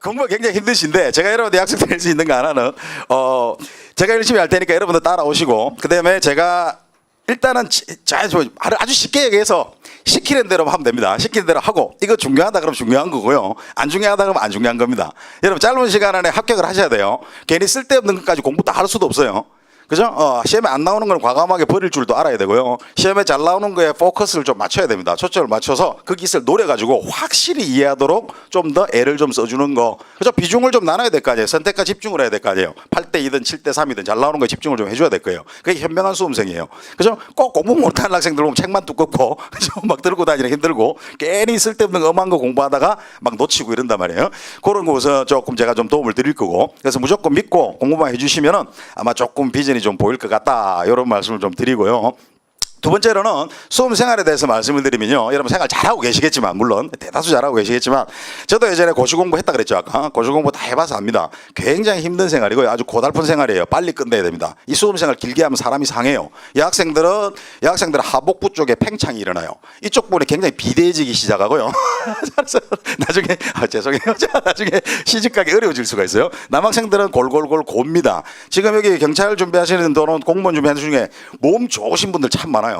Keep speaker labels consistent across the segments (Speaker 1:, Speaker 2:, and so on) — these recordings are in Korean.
Speaker 1: 공부가 굉장히 힘드신데 제가 여러분들 약속드릴 수 있는 거 하나는 제가 열심히 할 테니까 여러분들 따라오시고 그다음에 제가 일단은 아주 쉽게 얘기해서 시키는 대로 하면 됩니다. 시키는 대로 하고 이거 중요하다 그러면 중요한 거고요. 안 중요하다 그러면 안 중요한 겁니다. 여러분 짧은 시간 안에 합격을 하셔야 돼요. 괜히 쓸데없는 것까지 공부 다 할 수도 없어요. 그죠? 시험에 안 나오는 건 과감하게 버릴 줄도 알아야 되고요. 시험에 잘 나오는 거에 포커스를 좀 맞춰야 됩니다. 초점을 맞춰서 그 기술 노려가지고 확실히 이해하도록 좀 더 애를 좀 써주는 거. 그죠? 비중을 좀 나눠야 될 거 아니에요. 선택과 집중을 해야 될 거 아니에요. 8대2든 7대3이든 잘 나오는 거에 집중을 좀 해줘야 될 거예요. 그게 현명한 수험생이에요. 그죠? 꼭 공부 못하는 학생들 보면 책만 두껍고, 그죠? 막 들고 다니는 힘들고, 괜히 쓸데없는 엄한 거 공부하다가 막 놓치고 이런단 말이에요. 그런 곳은 조금 제가 좀 도움을 드릴 거고, 그래서 무조건 믿고 공부만 해주시면은 아마 조금 비전이 좀 보일 것 같다 이런 말씀을 좀 드리고요. 두 번째로는 수험 생활에 대해서 말씀을 드리면요, 여러분 생활 잘하고 계시겠지만, 물론 대다수 잘하고 계시겠지만 저도 예전에 고시 공부했다 그랬죠. 아까 고시 공부 다 해봐서 압니다. 굉장히 힘든 생활이고요, 아주 고달픈 생활이에요. 빨리 끝내야 됩니다. 이 수험 생활 길게 하면 사람이 상해요. 여학생들은 하복부 쪽에 팽창이 일어나요. 이쪽 부분이 굉장히 비대해지기 시작하고요. 나중에 죄송해요. 나중에 시집가기 어려워질 수가 있어요. 남학생들은 골골골 곱니다. 지금 여기 경찰 준비하시는 분들은 공무원 준비하는 중에 몸 좋으신 분들 참 많아요.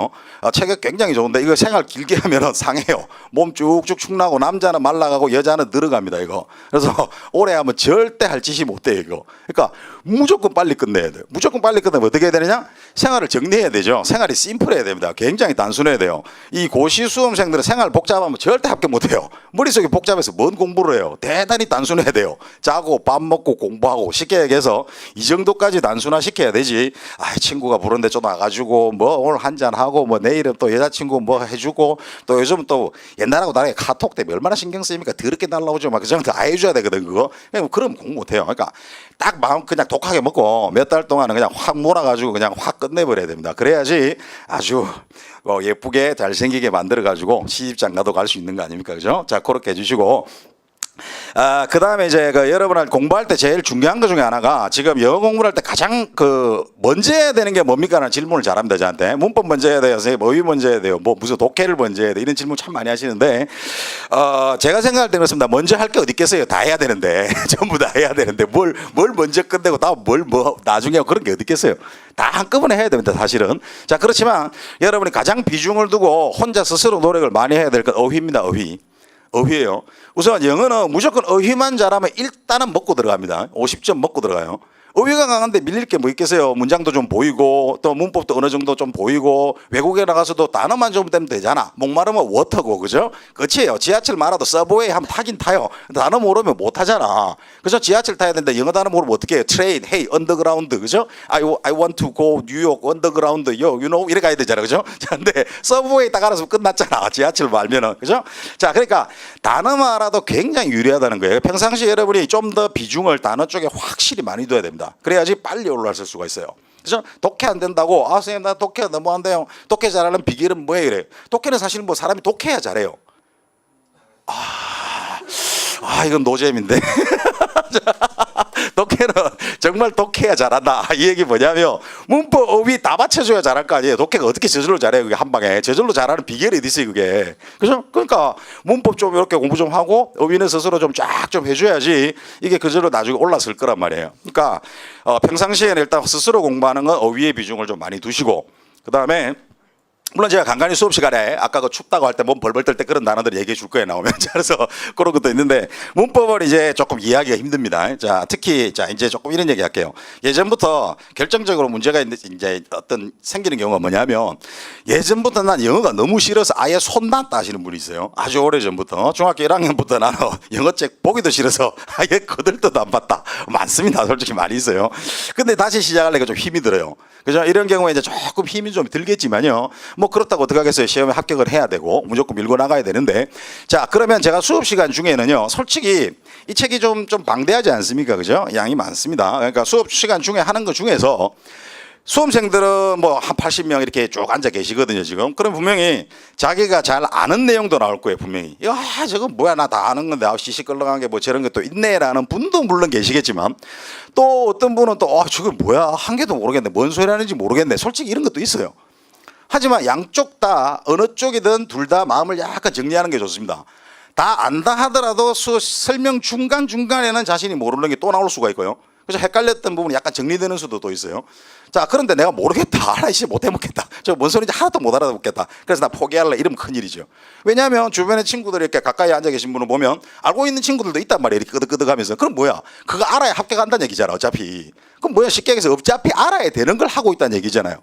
Speaker 1: 체격 굉장히 좋은데 이거 생활 길게 하면 상해요. 몸 쭉쭉 축나고 남자는 말라가고 여자는 늘어갑니다. 이거. 그래서 오래 하면 절대 할 짓이 못 돼요. 이거. 그러니까 무조건 빨리 끝내야 돼요. 무조건 빨리 끝내면 어떻게 해야 되느냐? 생활을 정리해야 되죠. 생활이 심플해야 됩니다. 굉장히 단순해야 돼요. 이 고시 수험생들은 생활 복잡하면 절대 합격 못 해요. 머릿속이 복잡해서 뭔 공부를 해요? 대단히 단순해야 돼요. 자고 밥 먹고 공부하고 쉽게 얘기해서 이 정도까지 단순화 시켜야 되지. 친구가 부른데 좀 와가지고 뭐 오늘 한잔 하고 뭐 내일은 또 여자친구 뭐 해주고 또 요즘 또 옛날하고 다르게 카톡 때문에 얼마나 신경 쓰입니까? 더럽게 날라오죠. 막 그 정도 다 해줘야 되거든 그거. 그럼 공부 못해요. 그러니까 딱 마음 그냥 독하게 먹고 몇 달 동안은 그냥 확 몰아가지고 그냥 확 끝내버려야 됩니다. 그래야지 아주 예쁘게 잘생기게 만들어가지고 시집장 가도 갈 수 있는 거 아닙니까? 그죠? 자, 그렇게 해주시고. 그 다음에 이제 여러분들 공부할 때 제일 중요한 것 중에 하나가 지금 영어 공부를 할 때 가장 먼저 해야 되는 게 뭡니까? 라는 질문을 잘합니다, 저한테. 문법 먼저 해야 돼요. 선생님, 어휘 먼저 해야 돼요. 뭐 무슨 독해를 먼저 해야 돼. 이런 질문 참 많이 하시는데, 제가 생각할 때는 그렇습니다. 먼저 할 게 어디 있겠어요? 다 해야 되는데. 전부 다 해야 되는데, 뭘 먼저 끝내고 다음 나중에 하고 그런 게 어디 있겠어요? 다 한꺼번에 해야 됩니다, 사실은. 자, 그렇지만 여러분이 가장 비중을 두고 혼자 스스로 노력을 많이 해야 될 건 어휘입니다, 어휘. 어휘예요. 우선 영어는 무조건 어휘만 잘하면 일단은 먹고 들어갑니다. 50점 먹고 들어가요. 어휘가 강한데 밀릴 게 뭐 있겠어요. 문장도 좀 보이고 또 문법도 어느 정도 좀 보이고 외국에 나가서도 단어만 좀 되면 되잖아. 목마르면 워터고, 그죠? 끝이에요. 지하철 말아도 서브웨이 하면 타긴 타요. 단어 모르면 못 타잖아. 그죠? 지하철 타야 되는데 영어 단어 모르면 어떻게 해요? 트레인, 헤이, 언더그라운드, 그죠? I want to go 뉴욕 언더그라운드, you know 이래 가야 되잖아, 그죠? 근데 서브웨이 딱 알아서 끝났잖아. 지하철 말면은, 그죠? 자, 그러니까 단어만 알아도 굉장히 유리하다는 거예요. 평상시에 여러분이 좀 더 비중을 단어 쪽에 확실히 많이 둬야 됩니다. 그래야지 빨리 올라설 수가 있어요. 그래서 독해 안 된다고, 선생님 나 독해 너무 안 돼요. 독해 잘하는 비결은 뭐예요? 이래요. 독해는 사실 뭐 사람이 독해야 잘해요. 이건 노잼인데. 독해는 정말 독해야 잘한다. 이 얘기 뭐냐면 문법, 어휘 다 받쳐줘야 잘할 거 아니에요. 독해가 어떻게 저절로 잘해요? 그게 한 방에. 저절로 잘하는 비결이 어디 있어요, 그게. 그죠? 그러니까 문법 좀 이렇게 공부 좀 하고 어휘는 스스로 좀 쫙 좀 해줘야지 이게 그절로 나중에 올라설 거란 말이에요. 그러니까 평상시에는 일단 스스로 공부하는 건 어휘의 비중을 좀 많이 두시고, 그 다음에 물론 제가 간간히 수업 시간에 아까 춥다고 할 때 몸 벌벌 떨 때 그런 단어들 얘기해 줄 거예요, 나오면. 그래서 그런 것도 있는데 문법은 이제 조금 이해하기가 힘듭니다. 자, 특히 이제 조금 이런 얘기 할게요. 예전부터 결정적으로 문제가 이제 어떤 생기는 경우가 뭐냐면, 예전부터 난 영어가 너무 싫어서 아예 손 놨다 하시는 분이 있어요. 아주 오래전부터. 중학교 1학년부터 나는 영어책 보기도 싫어서 아예 거들떠도 안 봤다. 많습니다. 솔직히 많이 있어요. 근데 다시 시작하려니까 좀 힘이 들어요. 그죠? 이런 경우에 이제 조금 힘이 좀 들겠지만요. 뭐 그렇다고 어떻게 하겠어요? 시험에 합격을 해야 되고 무조건 밀고 나가야 되는데, 자, 그러면 제가 수업 시간 중에는요, 솔직히 이 책이 좀 방대하지 않습니까? 그죠? 양이 많습니다. 그러니까 수업 시간 중에 하는 것 중에서 수험생들은 뭐 한 80명 이렇게 쭉 앉아 계시거든요, 지금. 그럼 분명히 자기가 잘 아는 내용도 나올 거예요, 분명히. 저거 뭐야, 나 다 아는 건데, 시시껄렁한 게 뭐 저런 것도 있네라는 분도 물론 계시겠지만, 또 어떤 분은 또, 저거 뭐야, 한 개도 모르겠네, 뭔 소리 하는지 모르겠네. 솔직히 이런 것도 있어요. 하지만 양쪽 다 어느 쪽이든 둘 다 마음을 약간 정리하는 게 좋습니다. 다 안다 하더라도 설명 중간중간에는 자신이 모르는 게 또 나올 수가 있고요. 그래서 헷갈렸던 부분이 약간 정리되는 수도 또 있어요. 자, 그런데 내가 모르겠다. 알아, 이씨 못해 먹겠다. 저 뭔 소리인지 하나도 못 알아듣겠다. 그래서 나 포기할래. 이러면 큰일이죠. 왜냐하면 주변에 친구들이 이렇게 가까이 앉아 계신 분을 보면 알고 있는 친구들도 있단 말이에요. 이렇게 끄덕끄덕 하면서. 그럼 뭐야? 그거 알아야 합격한다는 얘기잖아, 어차피. 그럼 뭐야? 쉽게 얘기해서 어차피 알아야 되는 걸 하고 있다는 얘기잖아요.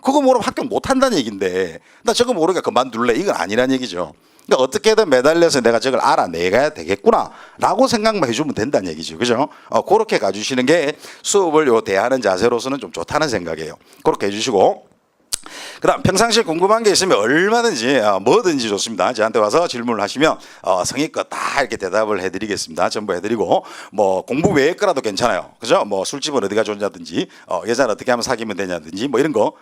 Speaker 1: 그거 모르면 합격 못 한다는 얘기인데 나 저거 모르니까 그만둘래. 이건 아니란 얘기죠. 그러니까 어떻게든 매달려서 내가 저걸 알아내야 되겠구나 라고 생각만 해주면 된다는 얘기죠. 그죠? 그렇게 가주시는 게 수업을 대하는 자세로서는 좀 좋다는 생각이에요. 그렇게 해주시고, 그 다음 평상시에 궁금한 게 있으면 얼마든지 뭐든지 좋습니다. 저한테 와서 질문을 하시면 성의껏 다 이렇게 대답을 해드리겠습니다. 전부 해드리고, 뭐 공부 외의 거라도 괜찮아요. 그죠? 뭐 술집은 어디가 좋냐든지, 여자는 어떻게 하면 사귀면 되냐든지, 뭐 이런 거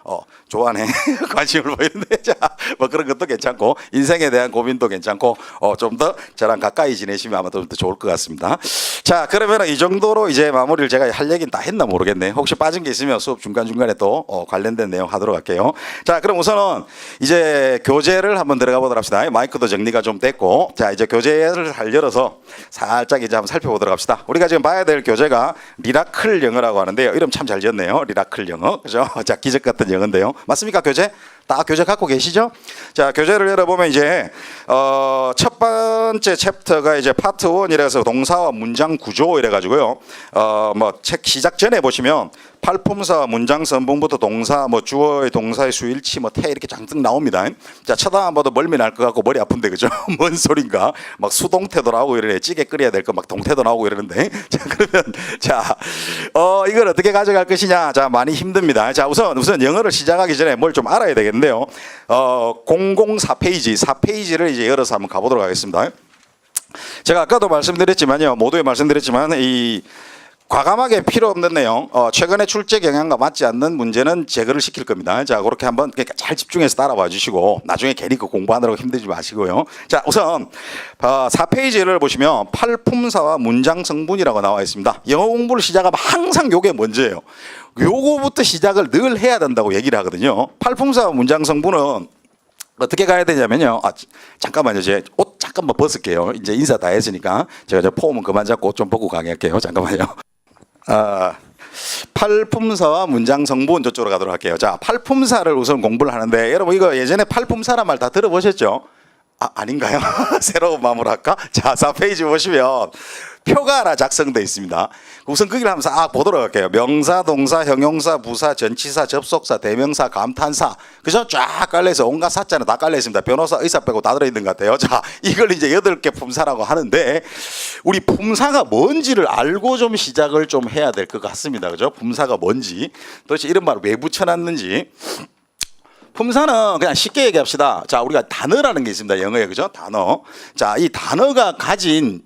Speaker 1: 좋아하네. 관심을 보이는데, 자, 뭐 그런 것도 괜찮고, 인생에 대한 고민도 괜찮고, 좀 더 저랑 가까이 지내시면 아마 좀 더 좋을 것 같습니다. 자, 그러면 이 정도로 이제 마무리를 제가 할 얘기는 다 했나 모르겠네. 혹시 빠진 게 있으면 수업 중간중간에 또 관련된 내용 하도록 할게요. 자, 그럼 우선은 이제 교재를 한번 들어가 보도록 합시다. 마이크도 정리가 좀 됐고, 자, 이제 교재를 열어서 살짝 이제 한번 살펴보도록 합시다. 우리가 지금 봐야 될 교재가 미라클 영어라고 하는데요. 이름 참 잘 지었네요. 미라클 영어. 그죠? 자, 기적 같은 영어인데요. 맞습니까, 교재? 다 교재 갖고 계시죠? 자, 교재를 열어보면 이제 첫 번째 챕터가 이제 파트 1이라서 동사와 문장 구조 이래가지고요. 뭐 책 시작 전에 보시면 팔품사와 문장 선봉부터 동사, 뭐 주어의 동사의 수일치, 뭐 태 이렇게 잔뜩 나옵니다. 자, 쳐다만 봐도 멀미 날 것 같고 머리 아픈데 그죠? 뭔 소린가? 막 수동태도 나오고 이러네. 찌개 끓여야 될 거 막 동태도 나오고 이러는데. 자, 그러면 자, 이걸 어떻게 가져갈 것이냐? 자, 많이 힘듭니다. 자, 우선 영어를 시작하기 전에 뭘 좀 알아야 되겠는데요. 004페이지, 4페이지를 이제 열어서 한번 가보도록 하겠습니다. 제가 아까도 말씀드렸지만요, 모두에 말씀드렸지만 이 과감하게 필요 없는 내용, 최근에 출제 경향과 맞지 않는 문제는 제거를 시킬 겁니다. 자, 그렇게 한번 그러니까 잘 집중해서 따라와 주시고 나중에 괜히 그 공부하느라고 힘들지 마시고요. 자, 우선 4페이지를 보시면 팔품사와 문장 성분이라고 나와 있습니다. 영어 공부를 시작하면 항상 요게 먼저예요. 요거부터 시작을 늘 해야 된다고 얘기를 하거든요. 팔품사와 문장 성분은 어떻게 가야 되냐면요. 잠깐만요. 제 옷 잠깐만 벗을게요. 이제 인사 다 했으니까 제가 저 폼은 그만 잡고 옷 좀 벗고 강의할게요. 잠깐만요. 팔품사와 문장 성분 저쪽으로 가도록 할게요. 자, 팔품사를 우선 공부를 하는데 여러분 이거 예전에 팔품사란 말 다 들어보셨죠? 아닌가요? 새로운 마음으로 할까? 자, 4페이지 보시면 표가 하나 작성되어 있습니다. 우선 거기를 한번 보도록 할게요. 명사, 동사, 형용사, 부사, 전치사, 접속사, 대명사, 감탄사. 그죠? 쫙 깔려있어. 온갖 사자는 다 깔려있습니다. 변호사, 의사 빼고 다 들어있는 것 같아요. 자, 이걸 이제 8개 품사라고 하는데 우리 품사가 뭔지를 알고 좀 시작을 좀 해야 될 것 같습니다. 그죠? 품사가 뭔지, 도대체 이런 말을 왜 붙여놨는지. 품사는 그냥 쉽게 얘기합시다. 자, 우리가 단어라는 게 있습니다. 영어에. 그죠? 단어. 자, 이 단어가 가진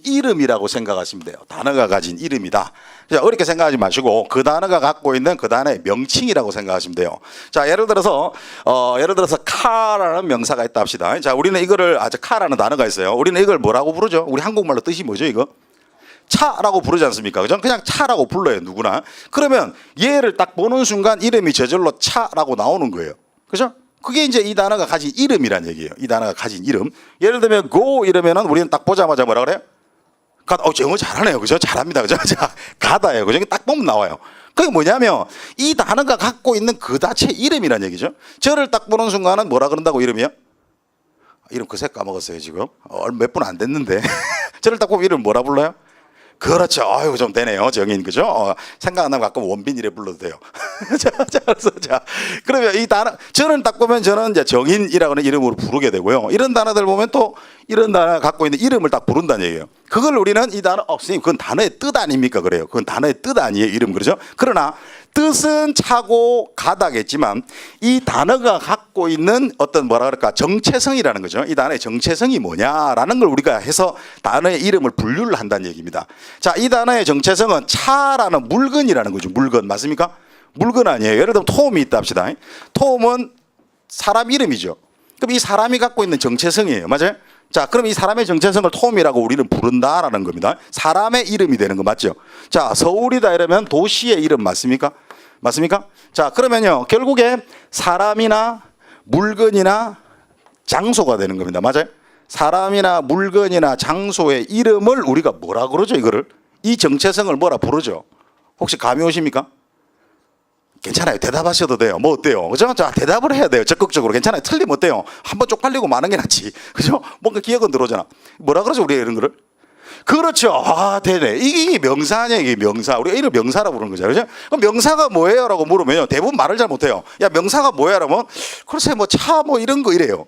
Speaker 1: 이름이라고 생각하시면 돼요. 단어가 가진 이름이다. 자, 어렵게 생각하지 마시고 그 단어가 갖고 있는 그 단어의 명칭이라고 생각하시면 돼요. 자, 예를 들어서 카라는 명사가 있다 합시다. 자, 우리는 이거를 카라는 단어가 있어요. 우리는 이걸 뭐라고 부르죠? 우리 한국말로 뜻이 뭐죠, 이거? 차라고 부르지 않습니까? 그죠? 그냥 차라고 불러요, 누구나. 그러면 얘를 딱 보는 순간 이름이 저절로 차라고 나오는 거예요. 그죠? 그게 이제 이 단어가 가진 이름이란 얘기예요. 이 단어가 가진 이름. 예를 들면 go 이러면은 우리는 딱 보자마자 뭐라 그래요? 영어 잘하네요. 그죠? 잘합니다. 그죠? 자, 가다예요. 그죠? 딱 보면 나와요. 그게 뭐냐면 이 단어가 갖고 있는 그 자체 이름이란 얘기죠. 저를 딱 보는 순간은 뭐라 그런다고 이름이요? 이름 그새 까먹었어요, 지금. 몇 분 안 됐는데. 저를 딱 보면 이름 뭐라 불러요? 그렇죠. 아유, 좀 되네요. 정인. 그죠? 생각 안 나면 가끔 원빈 이래 불러도 돼요. 자, 그러면 이 단어, 저는 딱 보면 저는 이제 정인이라고 하는 이름으로 부르게 되고요. 이런 단어들 보면 또 이런 단어 갖고 있는 이름을 딱 부른다는 얘기예요. 그걸 우리는 이 단어, 선생님, 그건 단어의 뜻 아닙니까? 그래요. 그건 단어의 뜻 아니에요. 이름. 그러죠? 그러나 뜻은 차고 가다겠지만 이 단어가 갖고 있는 어떤 뭐라 그럴까 정체성이라는 거죠. 이 단어의 정체성이 뭐냐라는 걸 우리가 해서 단어의 이름을 분류를 한다는 얘기입니다. 자, 이 단어의 정체성은 차라는 물건이라는 거죠. 물건 맞습니까? 물건 아니에요. 예를 들면 톰이 있다 합시다. 톰은 사람 이름이죠. 그럼 이 사람이 갖고 있는 정체성이에요. 맞아요? 자, 그럼 이 사람의 정체성을 톰이라고 우리는 부른다라는 겁니다. 사람의 이름이 되는 거 맞죠? 자, 서울이다 이러면 도시의 이름 맞습니까? 맞습니까? 자, 그러면요, 결국에 사람이나 물건이나 장소가 되는 겁니다. 맞아요? 사람이나 물건이나 장소의 이름을 우리가 뭐라 그러죠? 이거를 이 정체성을 뭐라 부르죠? 혹시 감이 오십니까? 괜찮아요. 대답하셔도 돼요. 뭐 어때요? 그죠? 자, 대답을 해야 돼요. 적극적으로. 괜찮아요. 틀리면 어때요? 한번 쪽팔리고 마는 게 낫지. 그죠? 뭔가 기억은 들어오잖아. 뭐라 그러죠? 우리가 이런 거를? 그렇죠. 아, 되네. 이게 명사 아니야, 이게 명사. 우리가 이걸 명사라고 부르는 거죠. 그죠? 그럼 명사가 뭐예요? 라고 물으면요. 대부분 말을 잘 못해요. 야, 명사가 뭐야? 라면, 글쎄, 뭐, 차, 뭐, 이런 거 이래요.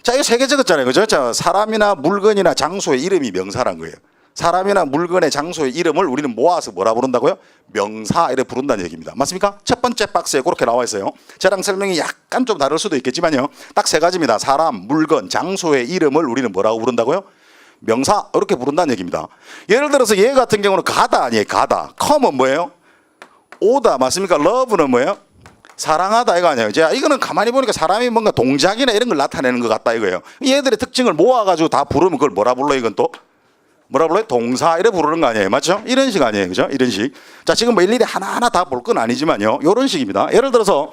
Speaker 1: 자, 이거 세 개 적었잖아요. 그죠? 자, 사람이나 물건이나 장소의 이름이 명사란 거예요. 사람이나 물건의 장소의 이름을 우리는 모아서 뭐라 부른다고요? 명사 이렇게 부른다는 얘기입니다. 맞습니까? 첫 번째 박스에 그렇게 나와 있어요. 저랑 설명이 약간 좀 다를 수도 있겠지만요. 딱 세 가지입니다. 사람, 물건, 장소의 이름을 우리는 뭐라고 부른다고요? 명사 이렇게 부른다는 얘기입니다. 예를 들어서 얘 같은 경우는 가다 아니에요. 가다. come은 뭐예요? 오다 맞습니까? love는 뭐예요? 사랑하다 이거 아니에요. 자, 이거는 가만히 보니까 사람이 뭔가 동작이나 이런 걸 나타내는 것 같다 이거예요. 얘들의 특징을 모아가지고 다 부르면 그걸 뭐라 불러 이건 또? 뭐라 불러요? 동사 이래 부르는 거 아니에요. 맞죠? 이런 식 아니에요. 그죠? 이런 식. 자, 지금 뭐 일일이 하나하나 다 볼 건 아니지만요. 이런 식입니다. 예를 들어서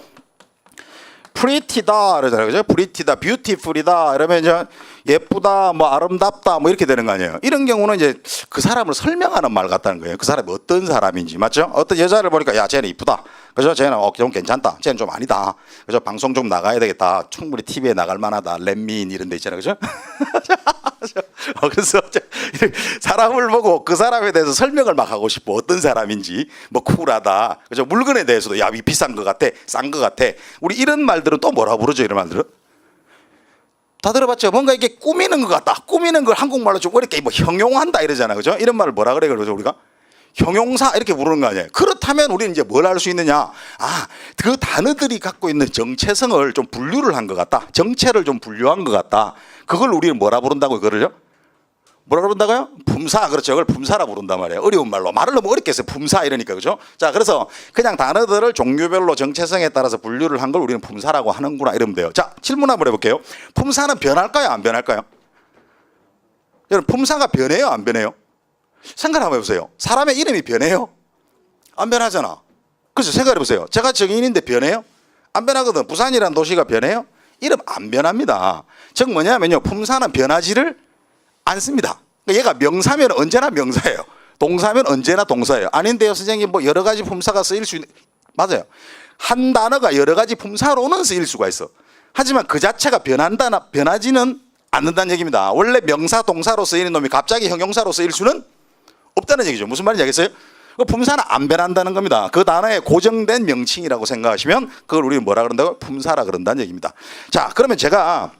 Speaker 1: pretty다 그러잖아요. 그죠? pretty다, beautiful이다 이러면 이제 예쁘다, 뭐 아름답다 뭐 이렇게 되는 거 아니에요. 이런 경우는 이제 그 사람을 설명하는 말 같다는 거예요. 그 사람이 어떤 사람인지. 맞죠? 어떤 여자를 보니까 야, 쟤는 이쁘다. 그죠? 쟤는 좀 괜찮다. 쟤는 좀 아니다. 그죠? 방송 좀 나가야 되겠다. 충분히 TV에 나갈 만하다. 렛민 이런 데 있잖아요. 그죠? 그래서 사람을 보고 그 사람에 대해서 설명을 막 하고 싶어. 어떤 사람인지. 뭐 쿨하다. 그죠? 물건에 대해서도 야, 이 비싼 것 같아. 싼 것 같아. 우리 이런 말들은 또 뭐라 부르죠? 이런 말들은? 다 들어봤죠? 뭔가 이게 꾸미는 것 같다. 꾸미는 걸 한국말로 좀 어렵게 뭐 형용한다 이러잖아. 그죠? 이런 말을 뭐라 그래? 그러죠, 우리가? 형용사 이렇게 부르는 거 아니에요. 그렇다면 우리는 이제 뭘 할 수 있느냐? 아, 그 단어들이 갖고 있는 정체성을 좀 분류를 한 것 같다. 정체를 좀 분류한 것 같다. 그걸 우리는 뭐라 부른다고 그러죠? 뭐라 부른다고요? 품사. 그렇죠. 그걸 품사라 부른단 말이에요. 어려운 말로. 말을 너무 어렵게 해서 품사 이러니까. 그죠? 자, 그래서 그냥 단어들을 종류별로 정체성에 따라서 분류를 한 걸 우리는 품사라고 하는구나 이러면 돼요. 자, 질문 한번 해볼게요. 품사는 변할까요? 안 변할까요? 여러분, 품사가 변해요? 안 변해요? 생각 한번 해보세요. 사람의 이름이 변해요? 안 변하잖아. 그래서 생각해보세요. 제가 정인인데 변해요? 안 변하거든. 부산이라는 도시가 변해요? 이름 안 변합니다. 즉 뭐냐면요. 품사는 변하지를 않습니다. 얘가 명사면 언제나 명사예요. 동사면 언제나 동사예요. 아닌데요, 선생님, 뭐 여러 가지 품사가 쓰일 수 있는, 맞아요. 한 단어가 여러 가지 품사로는 쓰일 수가 있어. 하지만 그 자체가 변하지는 않는다는 얘기입니다. 원래 명사, 동사로 쓰이는 놈이 갑자기 형용사로 쓰일 수는 없다는 얘기죠. 무슨 말인지 알겠어요? 그 품사는 안 변한다는 겁니다. 그 단어의 고정된 명칭이라고 생각하시면 그걸 우리는 뭐라 그런다고? 품사라 그런다는 얘기입니다. 자, 그러면 제가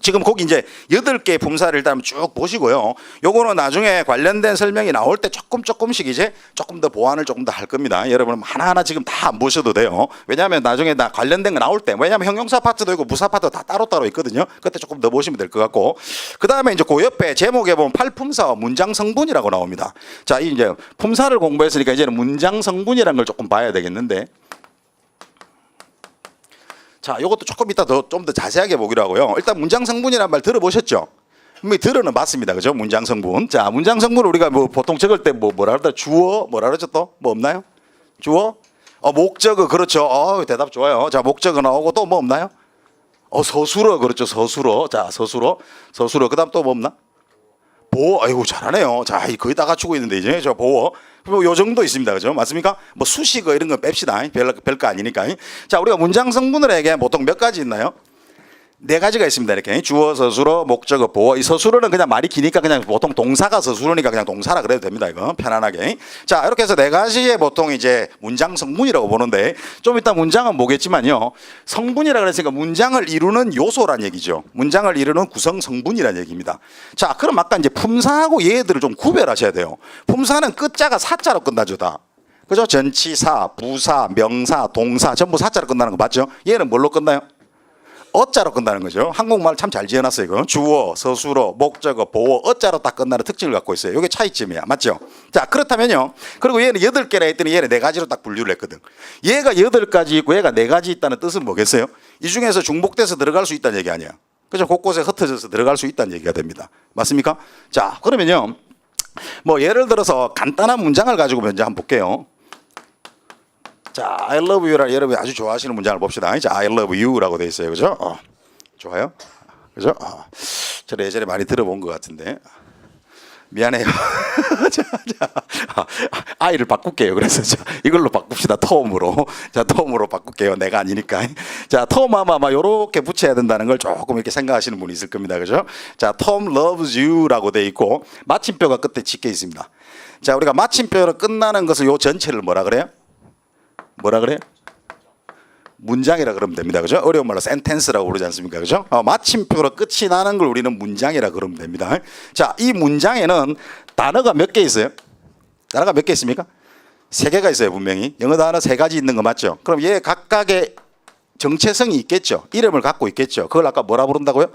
Speaker 1: 지금 거기 이제 8개의 품사를 일단 쭉 보시고요. 요거는 나중에 관련된 설명이 나올 때 조금씩 이제 조금 더 보완을 조금 더 할 겁니다. 여러분 하나하나 지금 다 안 보셔도 돼요. 왜냐하면 나중에 관련된 거 나올 때, 왜냐하면 형용사 파트도 있고 부사 파트도 다 따로따로 있거든요. 그때 조금 더 보시면 될 것 같고, 그 다음에 이제 그 옆에 제목에 보면 팔품사와 문장 성분이라고 나옵니다. 자, 이 이제 품사를 공부했으니까 이제는 문장 성분이라는 걸 조금 봐야 되겠는데, 자, 이것도 조금 이따 좀 더 자세하게 보기로 하고요. 일단 문장 성분이라는 말 들어보셨죠? 분명히 들어는 봤습니다. 그죠? 문장 성분. 자, 문장 성분을 우리가 뭐 보통 적을 때 뭐라 그러다? 주어, 뭐라 그러죠 또? 뭐 없나요? 주어? 목적어, 그렇죠. 대답 좋아요. 자, 목적어 나오고 또 뭐 없나요? 서술어, 그렇죠. 서술어. 자, 서술어. 그 다음 또 뭐 없나? 보어. 아이고, 잘하네요. 자, 거의 다 갖추고 있는데, 이제. 저 보어. 요 정도 있습니다. 그죠? 맞습니까? 뭐 수식어 이런 건 뺍시다. 별거 아니니까. 자, 우리가 문장 성분을 얘기하면 보통 몇 가지 있나요? 4가지가 있습니다. 이렇게 주어, 서술어, 목적어, 보어. 이 서술어는 그냥 말이 기니까 그냥 보통 동사가 서술어니까 그냥 동사라 그래도 됩니다. 이거 편안하게. 자, 이렇게 해서 4가지의 보통 이제 문장 성분이라고 보는데, 좀 이따 문장은 보겠지만요. 성분이라 그랬으니까 문장을 이루는 요소란 얘기죠. 문장을 이루는 구성 성분이란 얘기입니다. 자, 그럼 아까 이제 품사하고 얘들을 좀 구별하셔야 돼요. 품사는 끝자가 사자로 끝나죠, 다. 그죠? 전치사, 부사, 명사, 동사 전부 사자로 끝나는 거 맞죠? 얘는 뭘로 끝나요? 어자로 끝나는 거죠. 한국말 참 잘 지어놨어요. 이거. 주어, 서술어, 목적어, 보어, 어자로 딱 끝나는 특징을 갖고 있어요. 이게 차이점이야. 맞죠? 자, 그렇다면요. 그리고 얘는 8개나 했더니 얘는 4가지로 딱 분류를 했거든. 얘가 8가지 있고 얘가 4가지 있다는 뜻은 뭐겠어요? 이 중에서 중복돼서 들어갈 수 있다는 얘기 아니야. 그죠? 곳곳에 흩어져서 들어갈 수 있다는 얘기가 됩니다. 맞습니까? 자, 그러면요. 뭐 예를 들어서 간단한 문장을 가지고 먼저 한번 볼게요. 자, I love you라 여러분이 아주 좋아하시는 문장을 봅시다. 자, I love you라고 돼 있어요. 그죠? 좋아요. 그죠? 저를 예전에 많이 들어본 것 같은데 미안해요. 아이를 바꿀게요. 그래서 이걸로 바꿉시다. 톰으로. 자, 톰으로 바꿀게요. 내가 아니니까. 자, 톰 아마 요렇게 붙여야 된다는 걸 조금 이렇게 생각하시는 분이 있을 겁니다. 그죠? 자, Tom loves you라고 돼 있고 마침표가 끝에 찍혀 있습니다. 자, 우리가 마침표로 끝나는 것을 요 전체를 뭐라 그래요? 뭐라 그래요? 문장이라 그러면 됩니다. 그죠? 어려운 말로 센텐스라고 부르지 않습니까? 그죠? 마침표로 끝이 나는 걸 우리는 문장이라 그러면 됩니다. 자, 이 문장에는 단어가 몇 개 있어요? 단어가 몇 개 있습니까? 3개가 있어요, 분명히. 영어 단어 3가지 있는 거 맞죠? 그럼 얘 각각의 정체성이 있겠죠? 이름을 갖고 있겠죠? 그걸 아까 뭐라 부른다고요?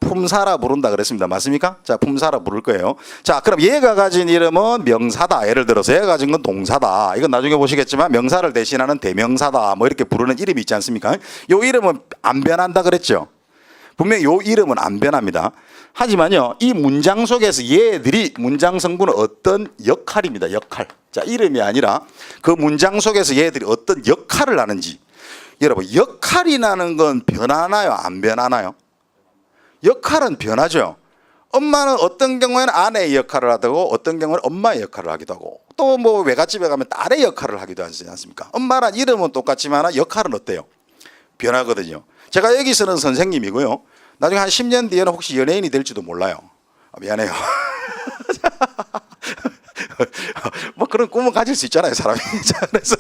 Speaker 1: 품사라 부른다 그랬습니다. 맞습니까? 자, 품사라 부를 거예요. 자, 그럼 얘가 가진 이름은 명사다. 예를 들어서 얘가 가진 건 동사다. 이건 나중에 보시겠지만 명사를 대신하는 대명사다. 뭐 이렇게 부르는 이름이 있지 않습니까? 요 이름은 안 변한다 그랬죠? 분명히 요 이름은 안 변합니다. 하지만요, 이 문장 속에서 얘들이 문장 성분은 어떤 역할입니다. 역할. 자, 이름이 아니라 그 문장 속에서 얘들이 어떤 역할을 하는지. 여러분, 역할이라는 건 변하나요? 안 변하나요? 역할은 변하죠. 엄마는 어떤 경우에는 아내의 역할을 하고 어떤 경우는 엄마의 역할을 하기도 하고 또 뭐 외갓집에 가면 딸의 역할을 하기도 하지 않습니까? 엄마란 이름은 똑같지만 역할은 어때요? 변하거든요. 제가 여기서는 선생님이고요. 나중에 한 10년 뒤에는 혹시 연예인이 될지도 몰라요. 미안해요. 뭐 그런 꿈은 가질 수 있잖아요, 사람이. 그래서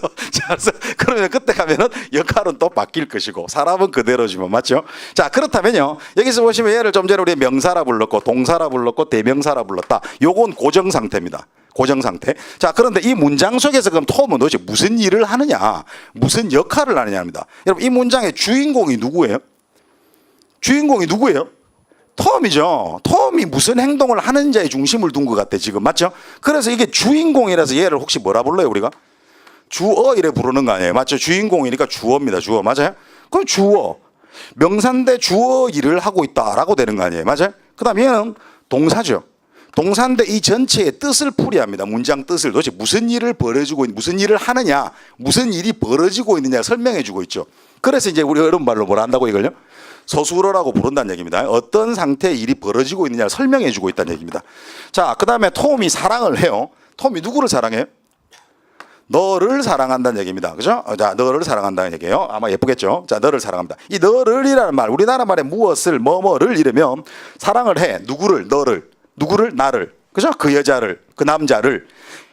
Speaker 1: 그러면 그때 가면은 역할은 또 바뀔 것이고 사람은 그대로지만 맞죠? 자, 그렇다면요, 여기서 보시면 얘를 좀 전에 우리 명사라 불렀고 동사라 불렀고 대명사라 불렀다. 요건 고정 상태입니다. 고정 상태. 자, 그런데 이 문장 속에서 그럼 톰은 도대체 무슨 일을 하느냐, 무슨 역할을 하느냐입니다. 여러분, 이 문장의 주인공이 누구예요? 주인공이 누구예요? 톰이죠. 톰이 무슨 행동을 하는 자의 중심을 둔 것 같아 지금. 맞죠? 그래서 이게 주인공이라서 얘를 혹시 뭐라 불러요 우리가? 주어 이래 부르는 거 아니에요? 맞죠? 주인공이니까 주어입니다. 주어. 맞아요? 그럼 주어. 명사인데 주어 일을 하고 있다라고 되는 거 아니에요? 맞아요? 그 다음 얘는 동사죠. 동사인데 이 전체의 뜻을 풀이합니다. 문장 뜻을. 도대체 무슨 일을 벌여주고 무슨 일을 하느냐, 무슨 일이 벌어지고 있느냐 설명해 주고 있죠. 그래서 이제 우리 어려운 말로 뭐라 한다고 이걸요? 서술어라고 부른다는 얘기입니다. 어떤 상태의 일이 벌어지고 있느냐를 설명해 주고 있다는 얘기입니다. 자, 그 다음에 톰이 사랑을 해요. 톰이 누구를 사랑해요? 너를 사랑한다는 얘기입니다. 그죠? 자, 너를 사랑한다는 얘기예요. 아마 예쁘겠죠? 자, 너를 사랑합니다. 이 너를이라는 말, 우리나라 말에 무엇을, 뭐뭐를 이러면 사랑을 해. 누구를? 너를. 누구를? 나를. 그죠? 그 여자를, 그 남자를.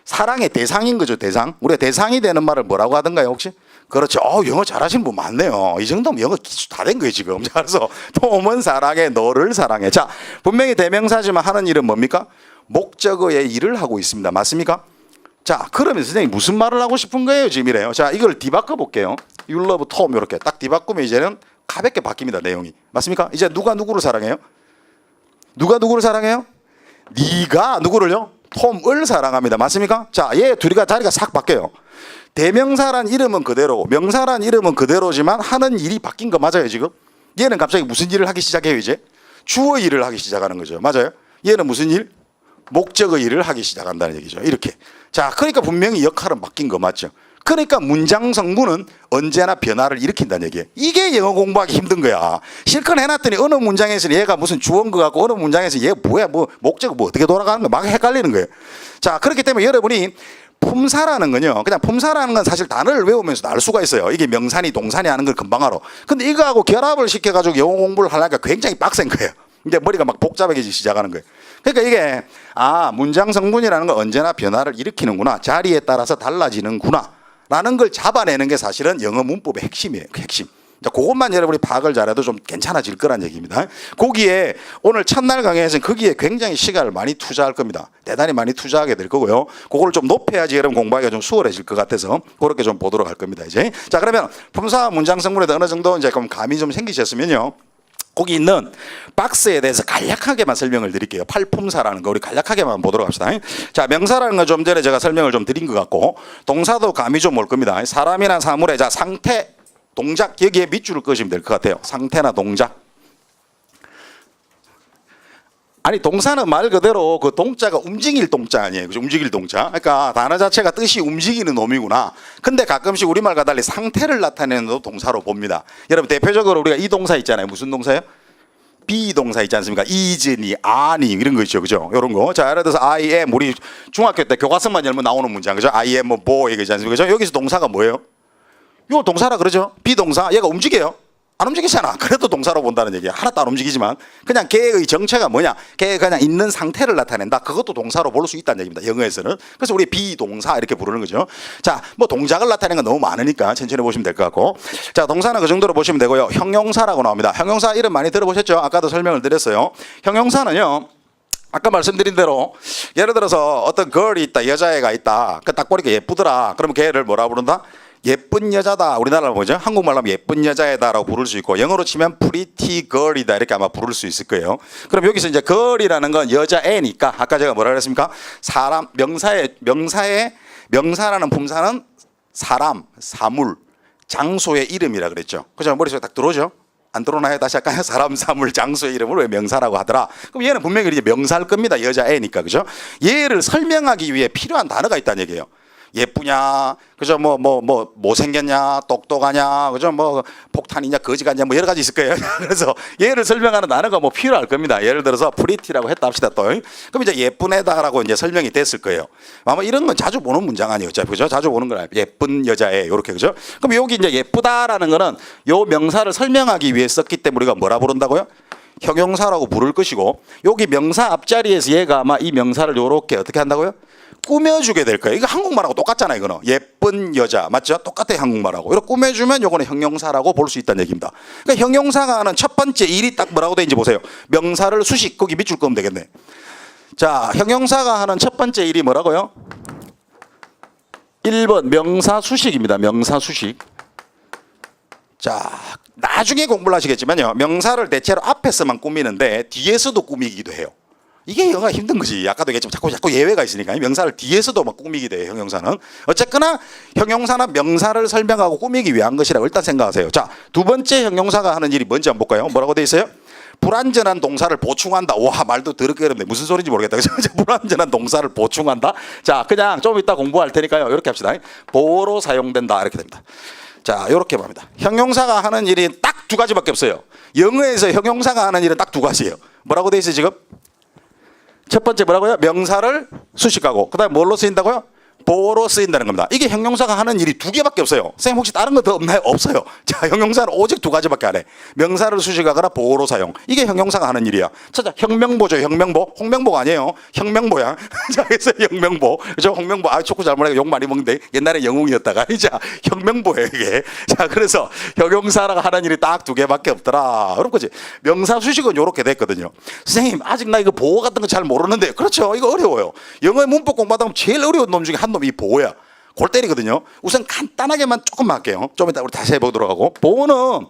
Speaker 1: 사랑의 대상인 거죠, 대상. 우리가 대상이 되는 말을 뭐라고 하던가요, 혹시? 그렇죠. 영어 잘하시는 분 많네요. 이 정도면 영어 기초 다 된 거예요, 지금. 그래서 톰은 사랑해, 너를 사랑해. 자, 분명히 대명사지만 하는 일은 뭡니까? 목적어의 일을 하고 있습니다. 맞습니까? 자, 그러면 선생님 무슨 말을 하고 싶은 거예요, 지금 이래요. 자, 이걸 뒤바꿔 볼게요. You love Tom 이렇게 딱 뒤바꾸면 이제는 가볍게 바뀝니다, 내용이. 맞습니까? 이제 누가 누구를 사랑해요? 누가 누구를 사랑해요? 네가 누구를요? 톰을 사랑합니다. 맞습니까? 자, 얘 둘이가 자리가 싹 바뀌어요. 대명사란 이름은 그대로고 명사란 이름은 그대로지만 하는 일이 바뀐 거 맞아요, 지금? 얘는 갑자기 무슨 일을 하기 시작해요, 이제? 주어 일을 하기 시작하는 거죠. 맞아요? 얘는 무슨 일? 목적어 일을 하기 시작한다는 얘기죠. 이렇게. 자, 그러니까 분명히 역할은 바뀐 거 맞죠? 그러니까 문장 성분은 언제나 변화를 일으킨다는 얘기예요. 이게 영어 공부하기 힘든 거야. 실컷 해놨더니 어느 문장에서는 얘가 무슨 주어인 것 같고 어느 문장에서 얘 뭐야, 뭐 목적어 뭐 어떻게 돌아가는 거야. 막 헷갈리는 거예요. 자, 그렇기 때문에 여러분이 품사라는 건요, 그냥 품사라는 건 사실 단어를 외우면서도 알 수가 있어요. 이게 명사니 동사니 하는 걸 금방 알아. 근데 이거하고 결합을 시켜가지고 영어 공부를 하려니까 굉장히 빡센 거예요. 이제 머리가 막 복잡해지기 시작하는 거예요. 그러니까 이게 문장 성분이라는 건 언제나 변화를 일으키는구나, 자리에 따라서 달라지는구나 라는 걸 잡아내는 게 사실은 영어 문법의 핵심이에요. 핵심. 자, 그것만 여러분이 파악을 잘해도 좀 괜찮아질 거란 얘기입니다. 거기에 오늘 첫날 강의에서는 거기에 굉장히 시간을 많이 투자할 겁니다. 대단히 많이 투자하게 될 거고요. 그걸 좀 높여야지 여러분 공부하기가 좀 수월해질 것 같아서 그렇게 좀 보도록 할 겁니다. 이제. 자, 그러면 품사 문장 성분에 어느 정도 이제 그럼 감이 좀 생기셨으면요, 거기 있는 박스에 대해서 간략하게만 설명을 드릴게요. 팔품사라는 거 우리 간략하게만 보도록 합시다. 자, 명사라는 거 좀 전에 제가 설명을 좀 드린 것 같고 동사도 감이 좀 올 겁니다. 사람이나 사물의 자 상태, 동작, 여기에 밑줄을 그으시면 될 것 같아요. 상태나 동작. 아니, 동사는 말 그대로 그 동자가 움직일 동자 아니에요. 그죠? 움직일 동자. 그러니까 단어 자체가 뜻이 움직이는 놈이구나. 근데 가끔씩 우리말과 달리 상태를 나타내는 동사로 봅니다. 여러분, 대표적으로 우리가 이 동사 있잖아요. 무슨 동사예요? 비동사 있지 않습니까? is니, are니 이런 거 있죠, 그죠? 이런 거. 자, 예를 들어서 I am 우리 중학교 때 교과서만 열면 나오는 문장, 그죠? I am a boy 이거지 않습니까? 그죠? 여기서 동사가 뭐예요? 요 동사라 그러죠. 비동사 얘가 움직여요. 안 움직이잖아. 그래도 동사로 본다는 얘기야. 하나도 안 움직이지만 그냥 걔의 정체가 뭐냐? 걔가 그냥 있는 상태를 나타낸다. 그것도 동사로 볼 수 있다는 얘기입니다. 영어에서는. 그래서 우리 비동사 이렇게 부르는 거죠. 자, 뭐 동작을 나타내는 건 너무 많으니까 천천히 보시면 될 것 같고. 자, 동사는 그 정도로 보시면 되고요. 형용사라고 나옵니다. 형용사 이름 많이 들어보셨죠? 아까도 설명을 드렸어요. 형용사는요. 아까 말씀드린 대로 예를 들어서 어떤 걸이 있다. 여자애가 있다. 그 딱 보니까 예쁘더라. 그러면 걔를 뭐라 부른다? 예쁜 여자다. 우리나라로 뭐죠? 한국말로 하면 예쁜 여자애다라고 부를 수 있고 영어로 치면 pretty girl이다 이렇게 아마 부를 수 있을 거예요. 그럼 여기서 이제 gir이라는 건 여자애니까 아까 제가 뭐라 그랬습니까? 사람 명사라는 품사는 사람, 사물, 장소의 이름이라 그랬죠. 그죠? 머릿속에 딱 들어오죠? 안 들어오나요? 다시 할까요? 사람, 사물, 장소의 이름을 왜 명사라고 하더라? 그럼 얘는 분명히 이제 명사일 겁니다. 여자애니까. 그죠? 얘를 설명하기 위해 필요한 단어가 있다는 얘기예요. 예쁘냐, 그죠? 못생겼냐, 똑똑하냐, 그죠? 폭탄이냐, 거지 같냐, 여러 가지 있을 거예요. 그래서 얘를 설명하는 단어가 필요할 겁니다. 예를 들어서 pretty라고 했다 합시다 또. 그럼 이제 예쁜 애다라고 이제 설명이 됐을 거예요. 아마 이런 건 자주 보는 문장 아니에요. 그죠? 자주 보는 건 예쁜 여자애, 요렇게, 그죠? 그럼 여기 이제 예쁘다라는 거는 요 명사를 설명하기 위해 썼기 때문에 우리가 뭐라 부른다고요? 형용사라고 부를 것이고, 여기 명사 앞자리에서 얘가 아마 이 명사를 요렇게 어떻게 한다고요? 꾸며주게 될 거예요. 이거 한국말하고 똑같잖아요. 이거는 예쁜 여자 맞죠? 똑같아요. 한국말하고 이렇게 꾸며주면 요거는 형용사라고 볼 수 있다는 얘기입니다. 그러니까 형용사가 하는 첫 번째 일이 딱 뭐라고 되는지 보세요. 명사를 수식 거기 밑줄 그으면 되겠네. 자, 형용사가 하는 첫 번째 일이 뭐라고요? 1번 명사 수식입니다. 명사 수식. 자, 나중에 공부를 하시겠지만요. 명사를 대체로 앞에서만 꾸미는데 뒤에서도 꾸미기도 해요. 이게 영어가 힘든 거지. 아까도 얘기했지만 자꾸 예외가 있으니까 명사를 뒤에서도 막 꾸미기도 해요. 형용사는. 어쨌거나 형용사는 명사를 설명하고 꾸미기 위한 것이라고 일단 생각하세요. 자, 두 번째 형용사가 하는 일이 뭔지 한번 볼까요? 뭐라고 돼 있어요? 불완전한 동사를 보충한다. 와, 말도 더럽게 어렵네. 무슨 소리인지 모르겠다. 불완전한 동사를 보충한다. 자, 그냥 좀 이따 공부할 테니까요. 이렇게 합시다. 보로 사용된다. 이렇게 됩니다. 자, 이렇게 봅니다. 형용사가 하는 일이 딱 두 가지밖에 없어요. 영어에서 형용사가 하는 일은 딱 두 가지예요. 뭐라고 돼 있어요, 지금? 첫 번째 뭐라고요? 명사를 수식하고 그다음에 뭘로 쓰인다고요? 보호로 쓰인다는 겁니다. 이게 형용사가 하는 일이 두 개밖에 없어요. 선생님 혹시 다른 거 더 없나요? 없어요. 자, 형용사는 오직 두 가지밖에 안 해. 명사를 수식하거나 보호로 사용. 이게 형용사가 하는 일이야. 자, 혁명보죠. 혁명보. 홍명보가 아니에요. 혁명보야. 자, 그래서 혁명보. 그죠? 홍명보. 아, 축구 잘못하니까 욕 많이 먹는데 옛날에 영웅이었다가 이제 혁명보예요, 이게. 자, 그래서 형용사가 하는 일이 딱 두 개밖에 없더라. 그런 거지. 명사 수식은 요렇게 됐거든요. 선생님, 아직 나 이거 보호 같은 거 잘 모르는데. 그렇죠. 이거 어려워요. 영어의 문법 공부하다 보면 제일 어려운 놈 중에 한 놈이 보호야. 골 때리거든요. 우선 간단하게만 조금만 할게요. 좀 이따 우리 다시 해보도록 하고. 보호는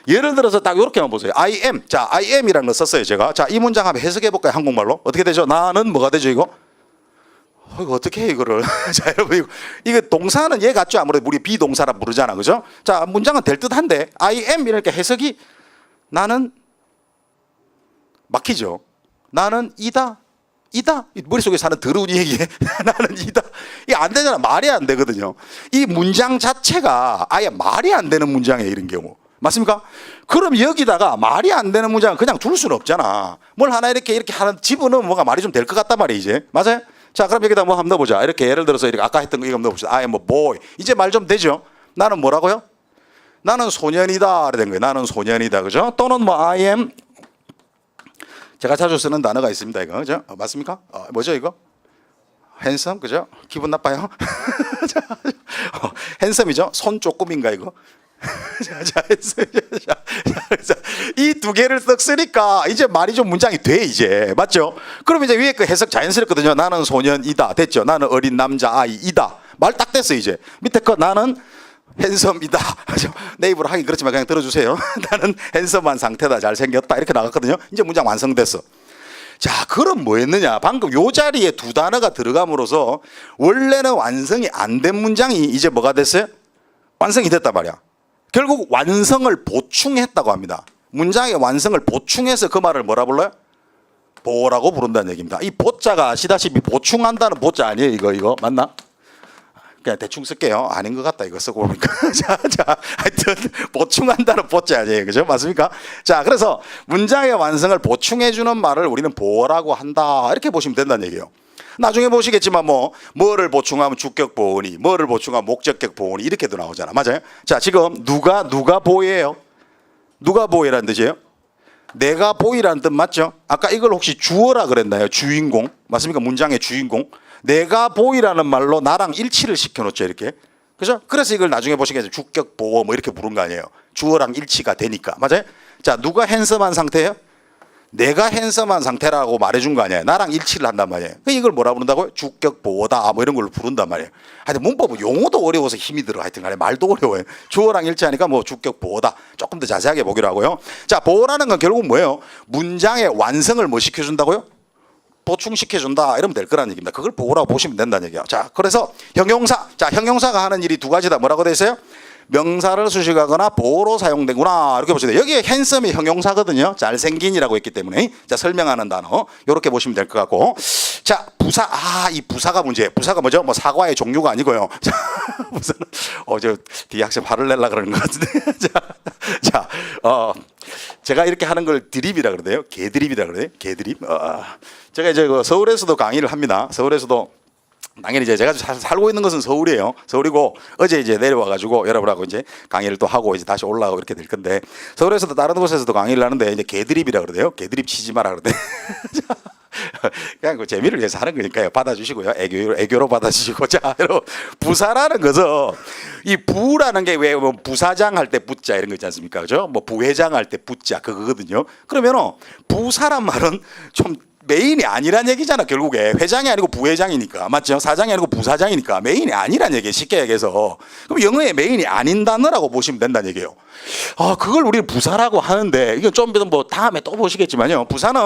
Speaker 1: 예를 들어서 딱 이렇게만 보세요. I am. 자, I am이라는 거 썼어요, 제가. 자, 이 문장 한번 해석해 볼까요? 한국말로. 어떻게 되죠? 나는 뭐가 되죠, 이거? 이거 어떻게 해, 이거를. 자, 여러분, 이거 동사는 얘 같죠? 아무래도 우리 비동사라 부르잖아. 그죠? 자, 문장은 될 듯 한데, I am 이렇게 해석이 나는 막히죠. 나는 이다. 머릿속에 사는 더러운 얘기에 나는 이다. 이게 안 되잖아. 말이 안 되거든요. 이 문장 자체가 아예 말이 안 되는 문장이에요. 이런 경우. 맞습니까? 그럼 여기다가 말이 안 되는 문장을 그냥 둘 수는 없잖아. 뭘 하나 이렇게 하는 집어넣으면 뭔가 말이 좀 될 것 같단 말이에요. 이제. 맞아요? 자, 그럼 여기다 뭐 한번 넣어보자. 이렇게 예를 들어서 이렇게 아까 했던 거 이거 한번 넣어봅시다. I am a boy. 이제 말 좀 되죠? 나는 뭐라고요? 나는 소년이다. 이렇게 된 거예요. 나는 소년이다. 그죠? 또는 뭐 I am 제가 자주 쓰는 단어가 있습니다. 이거 그죠? 맞습니까? 뭐죠 이거? 핸섬 그죠? 기분 나빠요? 핸섬이죠? 손 쪼꼬민가 이거? 이 두 개를 딱 쓰니까 이제 말이 좀 문장이 돼 이제 맞죠? 그럼 이제 위에 그 해석 자연스럽거든요. 나는 소년이다 됐죠? 나는 어린 남자 아이이다 말 딱 됐어 이제. 밑에 거 나는 핸섬이다. 내 입으로 하긴 그렇지만 그냥 들어주세요. 나는 핸섬한 상태다. 잘생겼다. 이렇게 나갔거든요. 이제 문장 완성됐어. 자, 그럼 뭐 했느냐? 방금 요 자리에 두 단어가 들어감으로써 원래는 완성이 안 된 문장이 이제 뭐가 됐어요? 완성이 됐단 말이야. 결국 완성을 보충했다고 합니다. 문장의 완성을 보충해서 그 말을 뭐라 불러요? 보라고 부른다는 얘기입니다. 이 보자가 아시다시피 보충한다는 보자 아니에요? 이거 맞나? 그냥 대충 쓸게요. 아닌 것 같다 이거 쓰고 보니까. 자, 하여튼 보충한다는 보자지, 그죠? 맞습니까? 자, 그래서 문장의 완성을 보충해주는 말을 우리는 보어라고 한다, 이렇게 보시면 된다는 얘기예요. 나중에 보시겠지만 뭐를 보충하면 주격 보어니, 뭐를 보충하면 목적격 보어니, 이렇게도 나오잖아. 맞아요? 자, 지금 누가 보이예요? 누가 보이라는 뜻이에요? 내가 보이라는 뜻 맞죠? 아까 이걸 혹시 주어라 그랬나요? 주인공 맞습니까? 문장의 주인공. 내가 보이라는 말로 나랑 일치를 시켜놓죠, 이렇게. 그죠? 그래서 이걸 나중에 보시겠죠. 주격 보어 뭐 이렇게 부른 거 아니에요. 주어랑 일치가 되니까. 맞아요? 자, 누가 핸섬한 상태예요? 내가 핸섬한 상태라고 말해준 거 아니에요. 나랑 일치를 한단 말이에요. 이걸 뭐라 부른다고요? 주격 보어다 뭐 이런 걸로 부른단 말이에요. 하여튼 문법은 용어도 어려워서 힘이 들어. 하여튼 간에 말도 어려워요. 주어랑 일치하니까 뭐 주격 보어다. 조금 더 자세하게 보기로 하고요. 자, 보어라는 건 결국 뭐예요? 문장의 완성을 뭐 시켜준다고요? 보충시켜준다, 이러면 될 거라는 얘기입니다. 그걸 보어라고 보시면 된다는 얘기야. 자, 그래서 형용사. 자, 형용사가 하는 일이 두 가지다. 뭐라고 돼 있어요? 명사를 수식하거나 보어로 사용되구나, 이렇게 보시면 돼요. 여기에 핸섬이 형용사거든요. 잘생긴이라고 했기 때문에. 자, 설명하는 단어 이렇게 보시면 될 것 같고. 자, 부사. 이 부사가 문제예요. 부사가 뭐죠? 뭐 사과의 종류가 아니고요. 자, 부사는 저 뒤에 학생 화를 내려고 그러는 것 같은데. 자, 제가 이렇게 하는 걸 드립이라 그러대요. 개드립이라 그래요. 개드립. 제가 이제 서울에서도 강의를 합니다. 서울에서도 당연히 이제 제가 살고 있는 것은 서울이에요. 서울이고 어제 이제 내려와가지고 여러분하고 이제 강의를 또 하고 이제 다시 올라가고 이렇게 될 건데, 서울에서도 다른 곳에서도 강의를 하는데 이제 개드립이라 그러대요. 개드립 치지 마라 그러대. 그냥 그 재미를 위해서 하는 거니까요. 받아주시고요. 애교로 받아주시고. 자, 여러분, 부사라는 것은 이 부라는 게 왜 뭐 부사장 할 때 부자 이런 거 있지 않습니까? 그죠? 뭐 부회장 할 때 부자 그거거든요. 그러면은 부사란 말은 좀 메인이 아니란 얘기잖아. 결국에 회장이 아니고 부회장이니까, 맞죠? 사장이 아니고 부사장이니까 메인이 아니란 얘기예요, 쉽게 얘기해서. 그럼 영어의 메인이 아닌 단어라고 보시면 된다는 얘기예요. 그걸 우리는 부사라고 하는데, 이건 좀 뭐 다음에 또 보시겠지만요, 부사는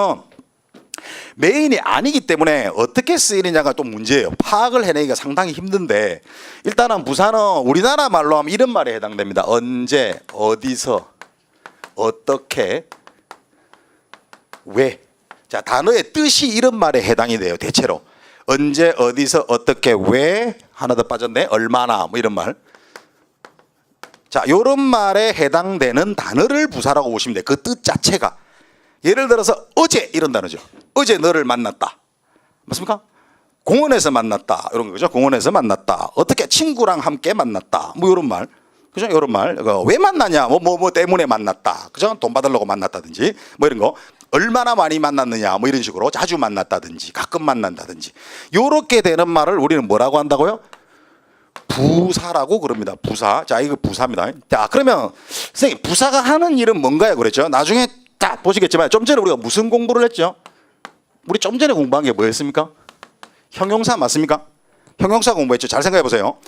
Speaker 1: 메인이 아니기 때문에 어떻게 쓰이느냐가 또 문제예요. 파악을 해내기가 상당히 힘든데, 일단은 부사는 우리나라 말로 하면 이런 말에 해당됩니다. 언제, 어디서, 어떻게, 왜. 자, 단어의 뜻이 이런 말에 해당이 돼요. 대체로 언제, 어디서, 어떻게, 왜, 하나 더 빠졌네, 얼마나, 뭐 이런 말. 자, 요런 말에 해당되는 단어를 부사라고 보시면 돼요. 그 뜻 자체가. 예를 들어서 어제, 이런 단어죠. 어제 너를 만났다, 맞습니까? 공원에서 만났다, 이런 거죠. 공원에서 만났다. 어떻게, 친구랑 함께 만났다, 뭐 이런 말. 그죠? 이런 말. 왜 만나냐? 뭐 때문에 만났다. 그죠? 돈 받으려고 만났다든지 뭐 이런 거. 얼마나 많이 만났느냐, 뭐 이런 식으로. 자주 만났다든지 가끔 만난다든지 요렇게 되는 말을 우리는 뭐라고 한다고요? 부사라고 그럽니다. 부사. 자, 이거 부사입니다. 자, 그러면 선생님, 부사가 하는 일은 뭔가요? 그랬죠. 나중에 딱 보시겠지만, 좀 전에 우리가 무슨 공부를 했죠? 우리 좀 전에 공부한 게 뭐였습니까? 형용사 맞습니까? 형용사 공부했죠. 잘 생각해 보세요.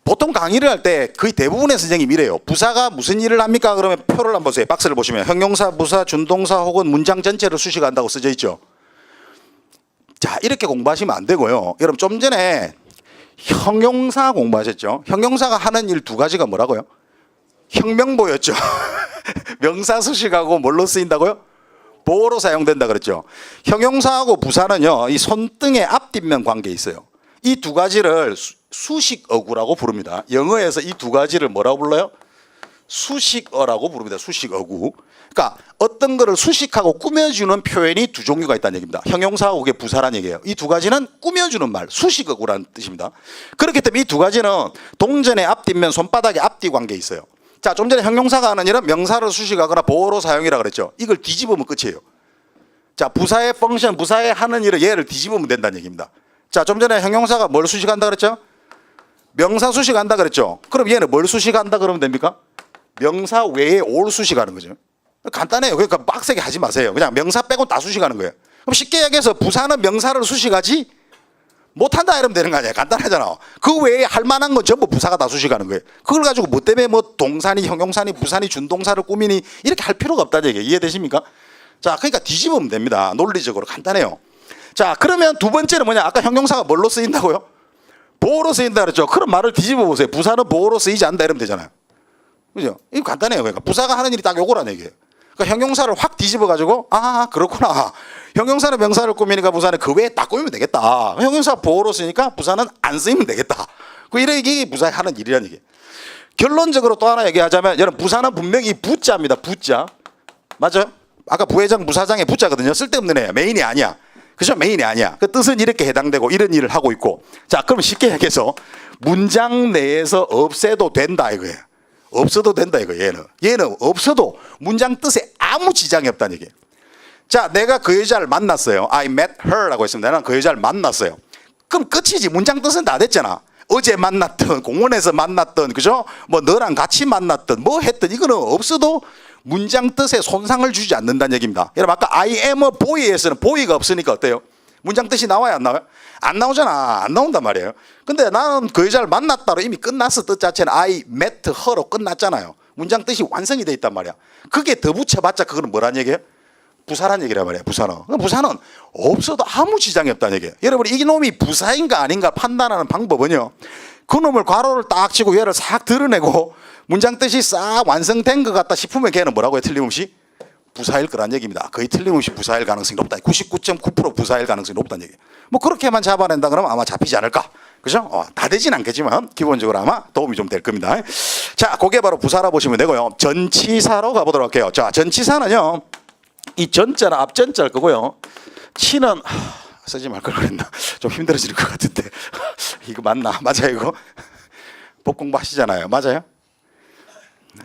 Speaker 1: 보통 강의를 할 때 거의 대부분의 선생님이 이래요. 부사가 무슨 일을 합니까? 그러면 표를 한번 보세요. 박스를 보시면 형용사, 부사, 준동사 혹은 문장 전체를 수식한다고 써져 있죠. 자, 이렇게 공부하시면 안 되고요. 여러분, 좀 전에 형용사 공부하셨죠? 형용사가 하는 일 두 가지가 뭐라고요? 혁명보였죠. 명사 수식하고 뭘로 쓰인다고요? 보어로 사용된다 그랬죠. 형용사하고 부사는요, 이 손등의 앞뒷면 관계에 있어요. 이 두 가지를 수식어구라고 부릅니다. 영어에서 이 두 가지를 뭐라고 불러요? 수식어라고 부릅니다. 수식어구. 그러니까 어떤 거를 수식하고 꾸며주는 표현이 두 종류가 있다는 얘기입니다. 형용사하고 그게 부사란 얘기예요. 이 두 가지는 꾸며주는 말, 수식어구라는 뜻입니다. 그렇기 때문에 이 두 가지는 동전의 앞뒷면, 손바닥의 앞뒤 관계에 있어요. 자, 좀 전에 형용사가 하는 일은 명사를 수식하거나 보어로 사용이라 그랬죠. 이걸 뒤집으면 끝이에요. 자, 부사의 펑션, 부사의 하는 일을 얘를 뒤집으면 된다는 얘기입니다. 자, 좀 전에 형용사가 뭘 수식한다 그랬죠? 명사 수식한다 그랬죠. 그럼 얘는 뭘 수식한다 그러면 됩니까? 명사 외에 올 수식하는 거죠. 간단해요. 그러니까 빡세게 하지 마세요. 그냥 명사 빼고 다 수식하는 거예요. 그럼 쉽게 얘기해서 부사는 명사를 수식하지 못한다 이러면 되는 거 아니에요. 간단하잖아. 그 외에 할 만한 건 전부 부사가 다 수식하는 거예요. 그걸 가지고 뭐 때문에 뭐 동사니 형용사니 부사니 준동사를 꾸미니 이렇게 할 필요가 없다는 얘기예요. 이해되십니까? 자, 그러니까 뒤집으면 됩니다. 논리적으로 간단해요. 자, 그러면 두 번째는 뭐냐? 아까 형용사가 뭘로 쓰인다고요? 보어로 쓰인다 그랬죠. 그럼 말을 뒤집어 보세요. 부사는 보어로 쓰이지 않는다 이러면 되잖아요. 그죠? 이거 간단해요. 그러니까 부사가 하는 일이 딱 요거란 얘기예요. 그러니까 형용사를 확 뒤집어 가지고 그렇구나. 형용사는 명사를 꾸미니까 부사는 그 외에 딱 꾸미면 되겠다. 형용사 보어로 쓰니까 부사는 안 쓰이면 되겠다. 이게 부사에 하는 일이라는 얘기. 결론적으로 또 하나 얘기하자면 여러분 부사는 분명히 부자입니다. 부자. 맞아요? 아까 부회장 부사장의 부자거든요. 쓸데없는 애야. 메인이 아니야. 그죠? 메인이 아니야. 그 뜻은 이렇게 해당되고 이런 일을 하고 있고. 자, 그럼 쉽게 얘기해서 문장 내에서 없애도 된다 이거예요. 없어도 된다 이거 얘는 없어도 문장 뜻에 아무 지장이 없다는 얘기예요. 자, 내가 그 여자를 만났어요. I met her라고 했습니다. 나는 그 여자를 만났어요. 그럼 끝이지. 문장 뜻은 다 됐잖아. 어제 만났던, 공원에서 만났던, 그죠? 뭐 너랑 같이 만났던, 뭐 했던, 이거는 없어도 문장 뜻에 손상을 주지 않는다는 얘기입니다. 여러분 아까 I am a boy에서는 boy가 없으니까 어때요? 문장 뜻이 나와요, 안 나와요? 안 나오잖아. 안 나온단 말이에요. 근데 나는 그 여자를 만났다로 이미 끝났어. 뜻 자체는 I met her로 끝났잖아요. 문장 뜻이 완성이 돼 있단 말이야. 그게 더 붙여봤자 그거는 뭐란 얘기예요? 부사란 얘기란 말이에요. 부사는 없어도 아무 지장이 없다는 얘기예요. 여러분 이놈이 부사인가 아닌가 판단하는 방법은요, 그놈을 괄호를 딱 치고 얘를 싹 드러내고 문장 뜻이 싹 완성된 것 같다 싶으면 걔는 뭐라고 해요? 틀림없이 부사일 거란 얘기입니다. 거의 틀림없이 부사일 가능성이 높다. 99.9% 부사일 가능성이 높다는 얘기예요. 뭐 그렇게만 잡아낸다 그러면 아마 잡히지 않을까. 그죠? 다 되진 않겠지만 기본적으로 아마 도움이 좀 될 겁니다. 자, 그게 바로 부사라 보시면 되고요. 전치사로 가보도록 할게요. 자, 전치사는요, 이 전자는 앞전자일 거고요. 치는 쓰지 말 걸 그랬나? 좀 힘들어지는 것 같은데 이거 맞나? 맞아요 이거? 법 공부하시잖아요. 맞아요?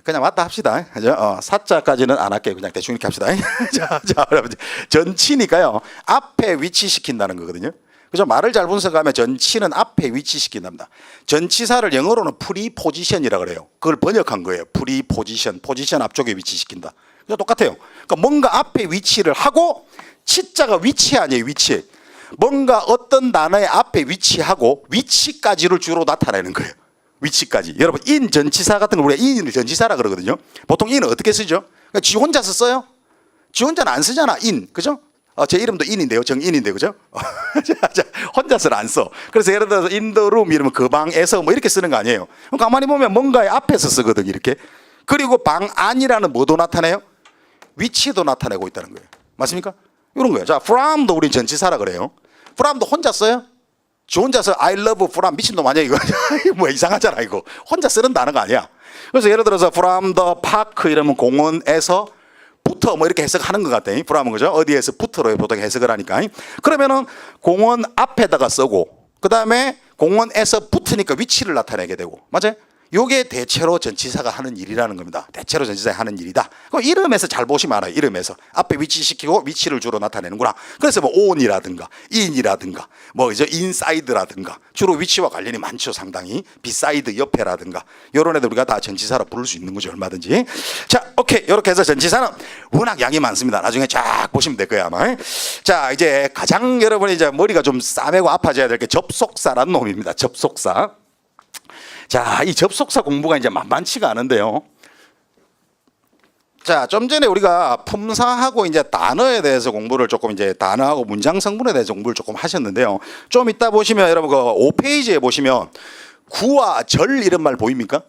Speaker 1: 그냥 맞다 합시다. 그죠? 사자까지는 안 할게요. 그냥 대충 이렇게 합시다. 자, 여러분 전치니까요. 앞에 위치시킨다는 거거든요. 그죠? 말을 잘 분석하면 전치는 앞에 위치시킨답니다. 전치사를 영어로는 프리포지션이라고 그래요. 그걸 번역한 거예요. 프리포지션, 포지션 앞쪽에 위치시킨다. 그냥 똑같아요. 그러니까 뭔가 앞에 위치를 하고, 치자가 위치 아니에요. 위치. 뭔가 어떤 단어의 앞에 위치하고 위치까지를 주로 나타내는 거예요. 위치까지. 여러분 인 전치사 같은 거 우리가 인을 전치사라 그러거든요. 보통 인은 어떻게 쓰죠? 그러니까 지 혼자서 써요? 지 혼자는 안 쓰잖아. 인. 그죠? 제 이름도 인인데요. 정인인데 그죠? 혼자서는 안 써. 그래서 예를 들어서 in the room 이러면 그 방에서 뭐 이렇게 쓰는 거 아니에요. 그럼 가만히 보면 뭔가의 앞에서 쓰거든 이렇게. 그리고 방 안이라는 뭐도 나타내요? 위치도 나타내고 있다는 거예요. 맞습니까? 이런 거예요. 자, from도 우리 전치사라 그래요. from도 혼자 써요? 지 혼자서 I love from 미친놈 아니야 이거? 뭐 이상하잖아 이거. 혼자 쓰는 단어가 아니야. 그래서 예를 들어서 from the park 이러면 공원에서 부터 뭐 이렇게 해석하는 것 같아. from은 그죠? 어디에서 부터로 보통 해석을 하니까. 그러면은 공원 앞에다가 쓰고 그 다음에 공원에서 붙으니까 위치를 나타내게 되고, 맞아요? 요게 대체로 전치사가 하는 일이라는 겁니다. 대체로 전치사가 하는 일이다. 그럼 이름에서 잘 보시면 알아요. 이름에서 앞에 위치시키고 위치를 주로 나타내는구나. 그래서 뭐 on이라든가 in이라든가 뭐 이제 inside라든가 주로 위치와 관련이 많죠. 상당히 beside 옆에라든가 이런 애들 우리가 다 전치사로 부를 수 있는 거죠. 얼마든지. 자, 오케이. 이렇게 해서 전치사는 워낙 양이 많습니다. 나중에 쫙 보시면 될 거예요 아마. 자, 이제 가장 여러분이 이제 머리가 좀 싸매고 아파져야 될 게 접속사라는 놈입니다. 접속사. 자, 이 접속사 공부가 이제 만만치가 않은데요. 자, 좀 전에 우리가 품사하고 이제 단어에 대해서 공부를 조금 이제 단어하고 문장 성분에 대해서 공부를 조금 하셨는데요. 좀 이따 보시면 여러분 그 5페이지에 보시면 구와 절 이런 말 보입니까?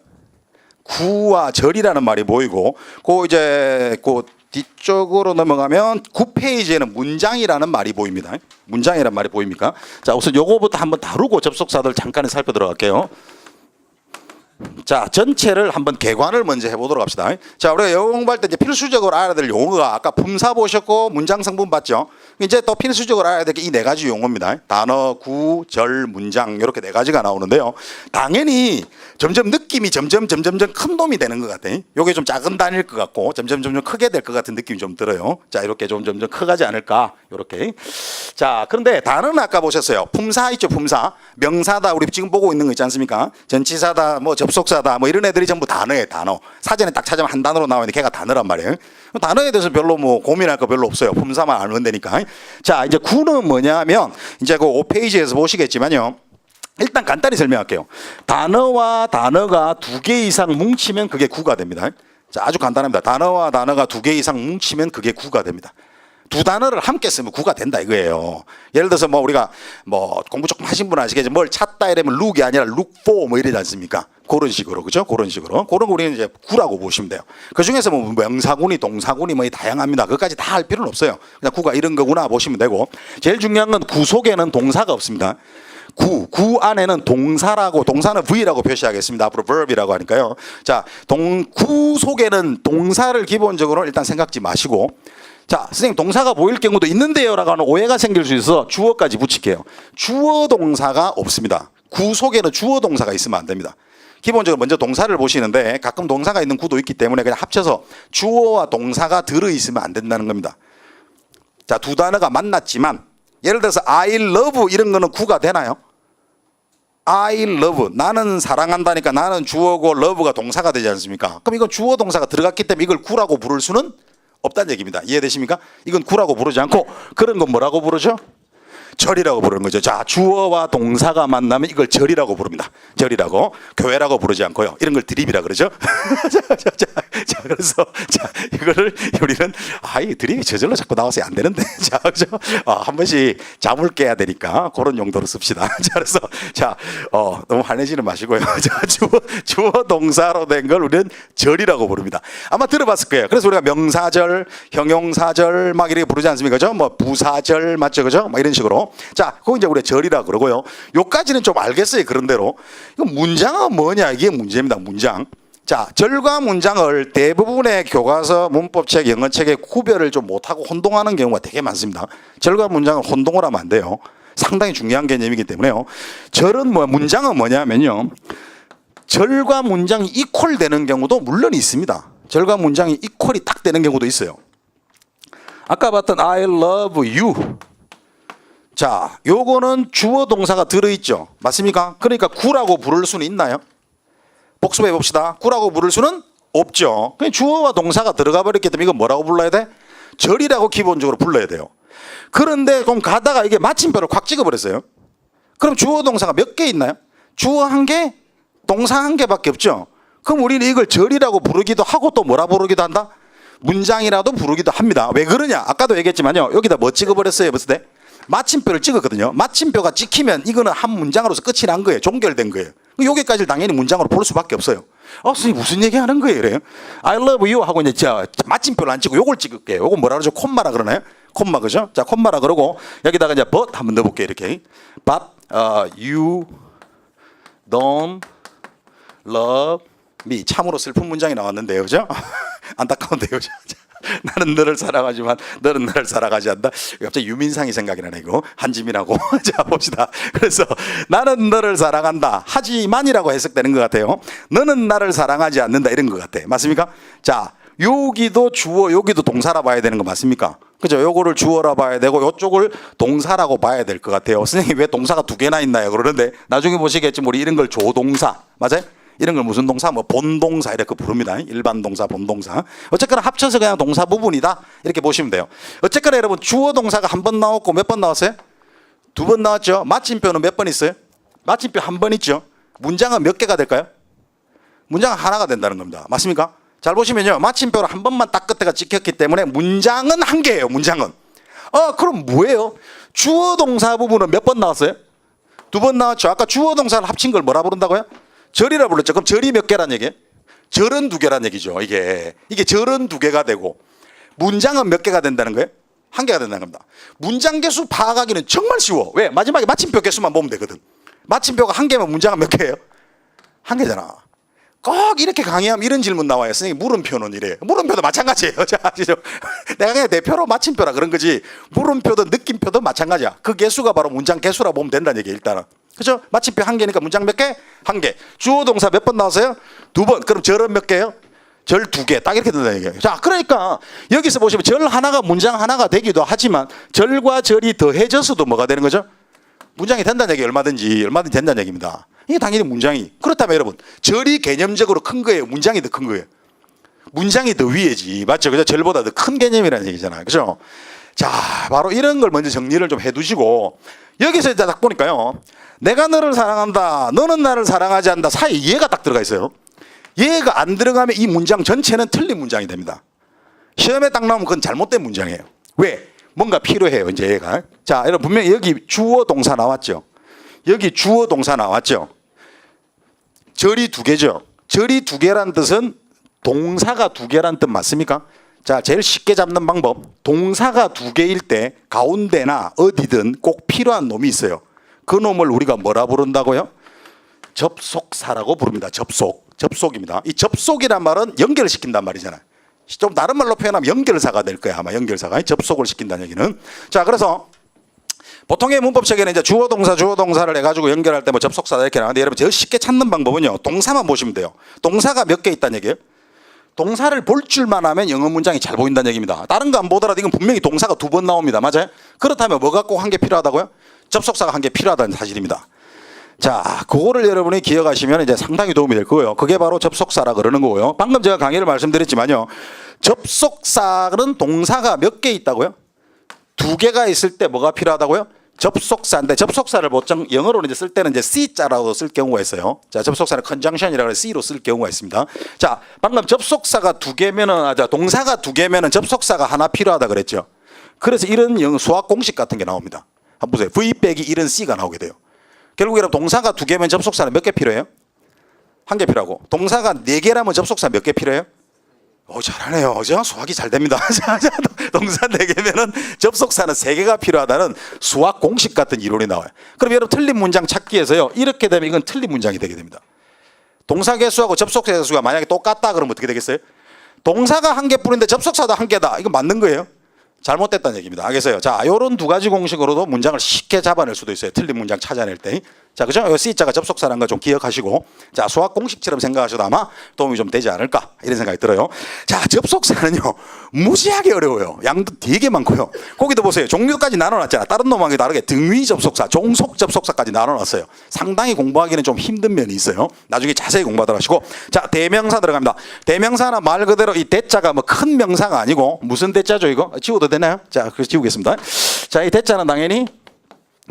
Speaker 1: 구와 절이라는 말이 보이고, 그 이제 그 뒤쪽으로 넘어가면 9페이지에는 문장이라는 말이 보입니다. 문장이라는 말이 보입니까? 자, 우선 요거부터 한번 다루고 접속사들 잠깐 살펴 들어갈게요. 자, 전체를 한번 개관을 먼저 해보도록 합시다. 자, 우리가 영어 공부할 때 이제 필수적으로 알아야 될 용어가 아까 품사 보셨고 문장 성분 봤죠. 이제 또 필수적으로 알아야 될 게 이 네 가지 용어입니다. 단어, 구, 절, 문장 이렇게 네 가지가 나오는데요. 당연히 점점 느낌이 점점 큰 놈이 되는 것 같아. 요게 좀 작은 단일 것 같고 점점 크게 될 것 같은 느낌이 좀 들어요. 자, 이렇게 점점 커가지 않을까 이렇게. 자, 그런데 단어는 아까 보셨어요. 품사 있죠. 품사. 명사다. 우리 지금 보고 있는 거 있지 않습니까? 전치사다. 뭐 접속사다. 뭐 이런 애들이 전부 단어예요. 단어. 사전에 딱 찾으면 한 단어로 나오는데 걔가 단어란 말이에요. 단어에 대해서 별로 뭐 고민할 거 별로 없어요. 품사만 알면 되니까. 자, 이제 구는 뭐냐면 이제 그 5페이지에서 보시겠지만요. 일단 간단히 설명할게요. 단어와 단어가 두 개 이상 뭉치면 그게 구가 됩니다. 자, 아주 간단합니다. 단어와 단어가 두 개 이상 뭉치면 그게 구가 됩니다. 두 단어를 함께 쓰면 구가 된다 이거예요. 예를 들어서 뭐 우리가 뭐 공부 조금 하신 분 아시겠지만 뭘 찾다 이러면 look이 아니라 look for 뭐 이러지 않습니까? 그런 식으로, 그죠? 그런 식으로. 그런 거 우리는 이제 구라고 보시면 돼요. 그 중에서 뭐 명사구니 동사구니 뭐 다양합니다. 그것까지 다 할 필요는 없어요. 그냥 구가 이런 거구나 보시면 되고, 제일 중요한 건 구 속에는 동사가 없습니다. 구 안에는 동사라고, 동사는 V라고 표시하겠습니다. 앞으로 verb이라고 하니까요. 자, 구 속에는 동사를 기본적으로 일단 생각지 마시고, 자, 선생님 동사가 보일 경우도 있는데요 라고 하는 오해가 생길 수 있어서 주어까지 붙일게요. 주어 동사가 없습니다. 구 속에는 주어 동사가 있으면 안 됩니다. 기본적으로 먼저 동사를 보시는데 가끔 동사가 있는 구도 있기 때문에 그냥 합쳐서 주어와 동사가 들어있으면 안 된다는 겁니다. 자, 두 단어가 만났지만 예를 들어서 I love 이런 거는 구가 되나요? I love, 나는 사랑한다니까 나는 주어고 love가 동사가 되지 않습니까? 그럼 이건 주어 동사가 들어갔기 때문에 이걸 구라고 부를 수는 없다는 얘기입니다. 이해되십니까? 이건 구라고 부르지 않고 그런 건 뭐라고 부르죠? 절이라고 부르는 거죠. 자, 주어와 동사가 만나면 이걸 절이라고 부릅니다. 절이라고. 교회라고 부르지 않고요. 이런 걸 드립이라 그러죠. 자, 그래서 자, 이거를 우리는 이 드립이 저절로 자꾸 나와서 안 되는데. 자, 그죠? 한 번씩 잠을 깨야 되니까 그런 용도로 씁시다. 자, 그래서 자, 너무 화내지는 마시고요. 자, 주어 동사로 된 걸 우리는 절이라고 부릅니다. 아마 들어봤을 거예요. 그래서 우리가 명사절, 형용사절 막 이렇게 부르지 않습니까? 그죠? 뭐 부사절 맞죠? 그죠? 막 이런 식으로. 자, 그거 이제 우리가 절이라 그러고요. 요까지는 좀 알겠어요. 그런 대로. 이거 문장은 뭐냐? 이게 문제입니다. 문장. 자, 절과 문장을 대부분의 교과서, 문법책, 영어책에 구별을 좀 못하고 혼동하는 경우가 되게 많습니다. 절과 문장을 혼동을 하면 안 돼요. 상당히 중요한 개념이기 때문에요. 절은 문장은 뭐냐면요. 절과 문장이 이퀄 되는 경우도 물론 있습니다. 절과 문장이 이퀄이 딱 되는 경우도 있어요. 아까 봤던 I love you. 자, 요거는 주어 동사가 들어있죠. 맞습니까? 그러니까 구라고 부를 수는 있나요? 복습해 봅시다. 구라고 부를 수는 없죠. 그냥 주어와 동사가 들어가 버렸기 때문에 이거 뭐라고 불러야 돼? 절이라고 기본적으로 불러야 돼요. 그런데 그럼 가다가 이게 마침표를 콱 찍어버렸어요. 그럼 주어 동사가 몇 개 있나요? 주어 한 개, 동사 한 개밖에 없죠. 그럼 우리는 이걸 절이라고 부르기도 하고 또 뭐라 부르기도 한다? 문장이라도 부르기도 합니다. 왜 그러냐? 아까도 얘기했지만요. 여기다 뭐 찍어버렸어요? 벌써 때? 마침표를 찍었거든요. 마침표가 찍히면 이거는 한 문장으로서 끝이 난 거예요. 종결된 거예요. 여기까지를 당연히 문장으로 볼 수밖에 없어요. 선생님 무슨 얘기 하는 거예요? 이래요. I love you 하고 이제 마침표를 안 찍고 요걸 찍을게요. 요거 뭐라 그러죠? 콤마라 그러나요? 콤마 그죠? 자, 콤마라 그러고 여기다가 이제 but 한번 넣어볼게요. 이렇게. But you don't love me. 참으로 슬픈 문장이 나왔는데요. 그죠? 안타까운데요. 나는 너를 사랑하지만 너는 나를 사랑하지 않는다. 갑자기 유민상이 생각이 나네. 이거 한지민하고. 자, 봅시다. 그래서 나는 너를 사랑한다 하지만이라고 해석되는 것 같아요. 너는 나를 사랑하지 않는다 이런 것 같아. 맞습니까? 자, 여기도 주어 여기도 동사라 봐야 되는 거 맞습니까? 그죠? 요거를 주어라 봐야 되고 요쪽을 동사라고 봐야 될 것 같아요. 선생님 왜 동사가 두 개나 있나요? 그러는데 나중에 보시겠지만 우리 이런 걸 조동사 맞아요? 이런 걸 무슨 동사? 뭐 본동사 이렇게 부릅니다. 일반 동사, 본동사. 어쨌거나 합쳐서 그냥 동사 부분이다 이렇게 보시면 돼요. 어쨌거나 여러분 주어 동사가 한 번 나왔고 몇 번 나왔어요? 두 번 나왔죠. 마침표는 몇 번 있어요? 마침표 한 번 있죠. 문장은 몇 개가 될까요? 문장은 하나가 된다는 겁니다. 맞습니까? 잘 보시면요. 마침표를 한 번만 딱 끝에가 찍혔기 때문에 문장은 한 개예요. 문장은. 그럼 뭐예요? 주어 동사 부분은 몇 번 나왔어요? 두 번 나왔죠. 아까 주어 동사를 합친 걸 뭐라 부른다고요? 절이라 불렀죠. 그럼 절이 몇 개란 얘기예요? 절은 두 개란 얘기죠. 이게 절은 두 개가 되고 문장은 몇 개가 된다는 거예요? 한 개가 된다는 겁니다. 문장 개수 파악하기는 정말 쉬워. 왜? 마지막에 마침표 개수만 보면 되거든. 마침표가 한 개면 문장은 몇 개예요? 한 개잖아. 꼭 이렇게 강의하면 이런 질문 나와요. 선생님 물음표는 이래요. 물음표도 마찬가지예요. 자, 내가 그냥 대표로 마침표라 그런 거지 물음표도 느낌표도 마찬가지야. 그 개수가 바로 문장 개수라 보면 된다는 얘기예요. 일단은. 그죠? 마침표 한 개니까 문장 몇 개? 한 개. 주어 동사 몇 번 나왔어요? 두 번. 그럼 절은 몇 개예요? 절 두 개. 딱 이렇게 된다는 얘기예요. 자, 그러니까 여기서 보시면 절 하나가 문장 하나가 되기도 하지만 절과 절이 더해져서도 뭐가 되는 거죠? 문장이 된다는 얘기예요. 얼마든지 된다는 얘기입니다. 이게 당연히 문장이. 그렇다면 여러분 절이 개념적으로 큰 거예요? 문장이 더 큰 거예요? 문장이 더 위에지. 맞죠? 그죠? 절보다 더 큰 개념이라는 얘기잖아요. 그죠? 자, 바로 이런 걸 먼저 정리를 좀 해두시고 여기서 이제 딱 보니까요. 내가 너를 사랑한다. 너는 나를 사랑하지 않는다. 사이에 얘가 딱 들어가 있어요. 얘가 안 들어가면 이 문장 전체는 틀린 문장이 됩니다. 시험에 딱 나오면 그건 잘못된 문장이에요. 왜? 뭔가 필요해요. 이제 얘가. 자, 여러분 분명히 여기 주어 동사 나왔죠. 여기 주어 동사 나왔죠. 절이 두 개죠. 절이 두 개란 뜻은 동사가 두 개란 뜻 맞습니까? 자, 제일 쉽게 잡는 방법. 동사가 두 개일 때 가운데나 어디든 꼭 필요한 놈이 있어요. 그 놈을 우리가 뭐라 부른다고요? 접속사라고 부릅니다. 접속입니다. 이 접속이란 말은 연결시킨단 말이잖아요. 좀 다른 말로 표현하면 연결사가 될 거야. 아마 연결사가 접속을 시킨다는 얘기는. 자, 그래서 보통의 문법 체계는 이제 주어 동사를 해가지고 연결할 때 뭐 접속사다 이렇게 나오는데, 여러분 제일 쉽게 찾는 방법은요, 동사만 보시면 돼요. 동사가 몇 개 있다는 얘기예요. 동사를 볼 줄만 하면 영어 문장이 잘 보인다는 얘기입니다. 다른 거 안 보더라도 이건 분명히 동사가 2번 나옵니다. 맞아요? 그렇다면 뭐가 꼭 한 개 필요하다고요? 접속사가 한 개 필요하다는 사실입니다. 자, 그거를 여러분이 기억하시면 이제 상당히 도움이 될 거고요. 그게 바로 접속사라 그러는 거고요. 방금 제가 강의를 말씀드렸지만요, 접속사는 동사가 몇 개 있다고요? 2개가 있을 때 뭐가 필요하다고요? 접속사인데, 접속사를 보통 영어로는 이제 쓸 때는 이제 C자라고 쓸 경우가 있어요. 자, 접속사는 conjunction이라고 해서 C로 쓸 경우가 있습니다. 자, 방금 접속사가 2개면은, 동사가 2개면은 접속사가 하나 필요하다 그랬죠. 그래서 이런 수학 공식 같은 게 나옵니다. 한번 보세요. V 빼기 1은 C가 나오게 돼요. 결국 여러분 동사가 2개면 접속사는 몇 개 필요해요? 1개 필요하고, 동사가 4개라면 접속사 몇 개 필요해요? 잘하네요. 수학이 잘 됩니다. 동사 4개면은 접속사는 3개가 필요하다는 수학 공식 같은 이론이 나와요. 그럼 여러분 틀린 문장 찾기 위해서요, 이렇게 되면 이건 틀린 문장이 되게 됩니다. 동사 개수하고 접속사 개수가 만약에 똑같다 그러면 어떻게 되겠어요? 동사가 1개뿐인데 접속사도 1개다. 이거 맞는 거예요? 잘못됐다는 얘기입니다. 알겠어요? 자, 요런 2가지 공식으로도 문장을 쉽게 잡아낼 수도 있어요. 틀린 문장 찾아낼 때. 자, 그죠? 요 C자가 접속사라는 거 좀 기억하시고, 자, 수학 공식처럼 생각하셔도 아마 도움이 좀 되지 않을까, 이런 생각이 들어요. 자, 접속사는요, 무지하게 어려워요. 양도 되게 많고요. 거기도 보세요. 종류까지 나눠놨잖아. 다른 놈하고 다르게 등위 접속사, 종속 접속사까지 나눠놨어요. 상당히 공부하기는 좀 힘든 면이 있어요. 나중에 자세히 공부하도록 하시고. 자, 대명사 들어갑니다. 대명사는 말 그대로 이 대자가 뭐 큰 명사가 아니고, 무슨 대자죠 이거? 지워도 되나요? 자, 그래서 지우겠습니다. 자, 이 대자는 당연히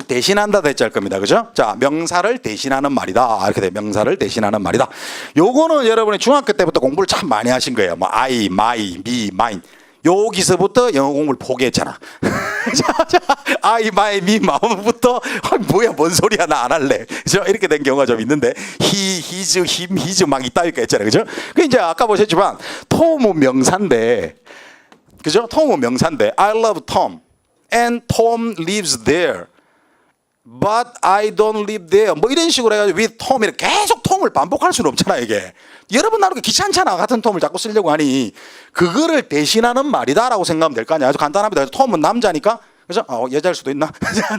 Speaker 1: 대신한다 대자일 겁니다. 그죠? 자, 명사를 대신하는 말이다. 이렇게 돼. 명사를 대신하는 말이다. 요거는 여러분이 중학교 때부터 공부를 참 많이 하신 거예요. 뭐 I, my, me, mine. 여기서부터 영어 공부를 포기했잖아. I, my, me, 마음부터 뭐야 뭔 소리야 나 안 할래. 그죠? 이렇게 된 경우가 좀 있는데, he, his, him, his 막 있다니까 했잖아요. 그죠? 그 이제 아까 보셨지만 톰은 명사인데, 그죠? 톰은 명사인데 I love Tom and Tom lives there. But I don't live there. 뭐 이런 식으로 해가지고 with Tom 이렇게 계속 톰을 반복할 수는 없잖아. 이게 여러분 나누기 귀찮잖아. 같은 톰을 자꾸 쓰려고 하니 그거를 대신하는 말이다라고 생각하면 될 거 아니야. 아주 간단합니다. 톰은 남자니까, 그죠? 여자일 수도 있나?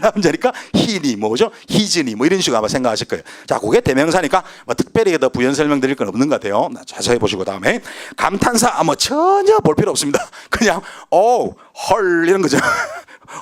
Speaker 1: 남자니까 he니 뭐죠? his니 뭐 이런 식으로 아마 생각하실 거예요. 자, 그게 대명사니까 뭐 특별히 더 부연 설명드릴 건 없는 것 같아요. 자세히 보시고 다음에 감탄사 뭐 전혀 볼 필요 없습니다. 그냥 헐 이런 거죠.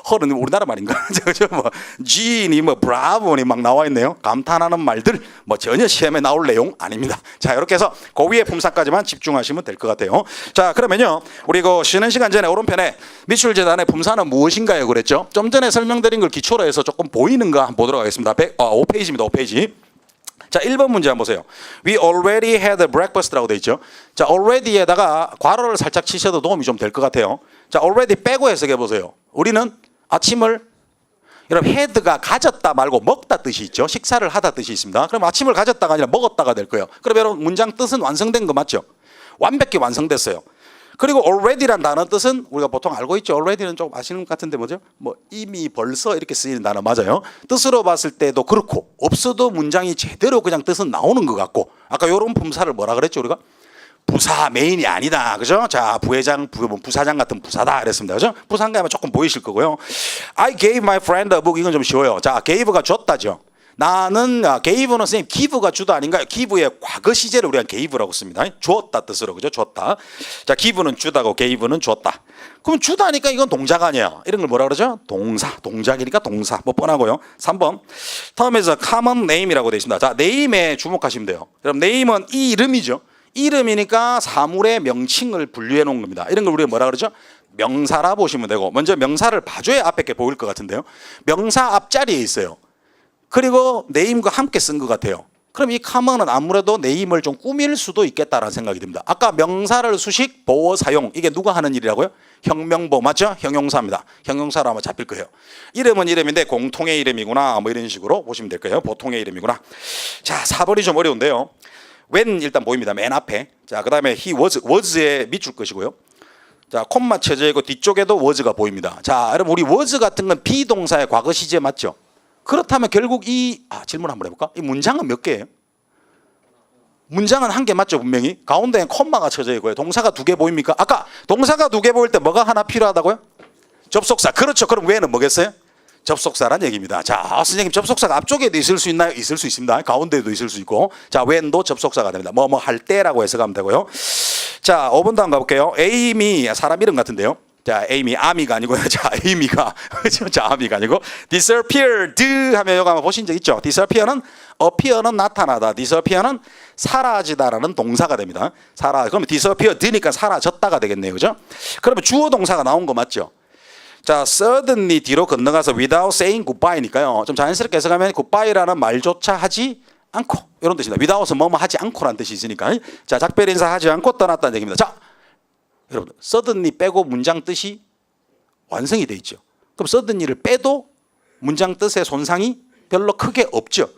Speaker 1: 헐은 우리나라 말인가? 그죠? 뭐 G니 뭐 브라보니 막 나와 있네요. 감탄하는 말들 뭐 전혀 시험에 나올 내용 아닙니다. 자, 이렇게 해서 그 위에 품사까지만 집중하시면 될 것 같아요. 자, 그러면요, 우리 그 쉬는 시간 전에 오른편에 미술재단의 품사는 무엇인가요? 그랬죠? 좀 전에 설명드린 걸 기초로 해서 조금 보이는 거 한번 보도록 하겠습니다. 5페이지입니다. 5페이지. 자, 1번 문제 한번 보세요. We already had breakfast라고 돼 있죠. 자, already에다가 괄호를 살짝 치셔도 도움이 좀 될 것 같아요. 자, already 빼고 해석해 보세요. 우리는 아침을, 여러분 had가 가졌다 말고 먹다 뜻이 있죠. 식사를 하다 뜻이 있습니다. 그럼 아침을 가졌다가 아니라 먹었다가 될 거예요. 그럼 여러분 문장 뜻은 완성된 거 맞죠? 완벽히 완성됐어요. 그리고 already란 단어 뜻은 우리가 보통 알고 있죠. already는 좀 아시는 것 같은데 뭐죠? 뭐 이미 벌써 이렇게 쓰이는 단어 맞아요. 뜻으로 봤을 때도 그렇고, 없어도 문장이 제대로 그냥 뜻은 나오는 것 같고, 아까 요런 품사를 뭐라 그랬죠 우리가? 부사 메인이 아니다. 그죠? 자, 부회장, 부사장 같은 부사다 그랬습니다. 그죠? 부사인가 하면 조금 보이실 거고요. I gave my friend a book. 이건 좀 쉬워요. 자, gave가 줬다죠. 나는 gave는 선생님 give가 주다 아닌가요? give의 과거 시제를 우리가 gave라고 씁니다. 줬다 뜻으로. 그죠? 줬다. 자, give는 주다고 gave는 줬다. 그럼 주다니까 이건 동작 아니야. 이런 걸 뭐라 그러죠? 동사. 동작이니까 동사. 뭐 뻔하고요. 3번. term에서 common name이라고 되어 있습니다. 자, name에 주목하시면 돼요. 여러분 name은 이 이름이죠. 이름이니까 사물의 명칭을 분류해 놓은 겁니다. 이런 걸 우리가 뭐라 그러죠? 명사라 보시면 되고, 먼저 명사를 봐줘야 앞에 게 보일 것 같은데요. 명사 앞자리에 있어요. 그리고 네임과 함께 쓴 것 같아요. 그럼 이 common은 아무래도 네임을 좀 꾸밀 수도 있겠다라는 생각이 듭니다. 아까 명사를 수식, 보어, 사용, 이게 누가 하는 일이라고요? 형명보 맞죠? 형용사입니다. 형용사로 아마 잡힐 거예요. 이름은 이름인데 공통의 이름이구나, 뭐 이런 식으로 보시면 될 거예요. 보통의 이름이구나. 자, 4번이 좀 어려운데요. when 일단 보입니다. 맨 앞에. 자, 그 다음에 he was의 밑줄 것이고요. 자, 콤마 쳐져 있고 뒤쪽에도 was가 보입니다. 자, 여러분 우리 was 같은 건 비동사의 과거 시제 맞죠? 그렇다면 결국 질문 한번 해볼까? 이 문장은 몇 개예요? 문장은 한 개 맞죠, 분명히? 가운데엔 콤마가 쳐져 있고요. 동사가 2개 보입니까? 아까 동사가 2개 보일 때 뭐가 하나 필요하다고요? 접속사. 그렇죠. 그럼 외에는 뭐겠어요? 접속사란 얘기입니다. 자, 선생님 접속사가 앞쪽에도 있을 수 있나요? 있을 수 있습니다. 가운데도 있을 수 있고. 자, when도 접속사가 됩니다. 뭐 할 때라고 해석하면 되고요. 자, 5번 다음 가볼게요. 에이미, 사람 이름 같은데요. 자, 에이미, 아미가 아니고요. 자, 에이미가 자, 아미가 아니고 disappeared 하면 이거 한번 보신 적 있죠? disappear는 appear는 나타나다, disappear는 사라지다라는 동사가 됩니다. 그러면 disappeared니까 사라졌다가 되겠네요, 그죠? 그러면 주어 동사가 나온 거 맞죠? 자, suddenly 뒤로 건너가서 without saying goodbye니까요. 좀 자연스럽게 해석하면 goodbye라는 말조차 하지 않고 이런 뜻입니다. without은 뭐뭐 하지 않고라는 뜻이 있으니까. 자, 작별 인사하지 않고 떠났다는 얘기입니다. 자, 여러분, suddenly 빼고 문장 뜻이 완성이 돼 있죠. 그럼 suddenly를 빼도 문장 뜻의 손상이 별로 크게 없죠.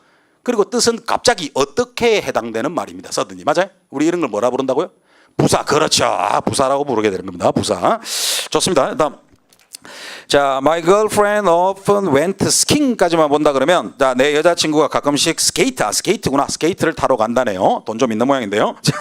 Speaker 1: 그리고 뜻은 갑자기 어떻게 해당되는 말입니다. suddenly 맞아요? 우리 이런 걸 뭐라 부른다고요? 부사. 그렇죠. 부사라고 부르게 되는 겁니다. 부사. 좋습니다. 다음. 자, my girlfriend often went skiing까지만 본다 그러면, 자, 내 여자친구가 가끔씩 스케이트구나. 스케이트를 타러 간다네요. 돈 좀 있는 모양인데요. 자,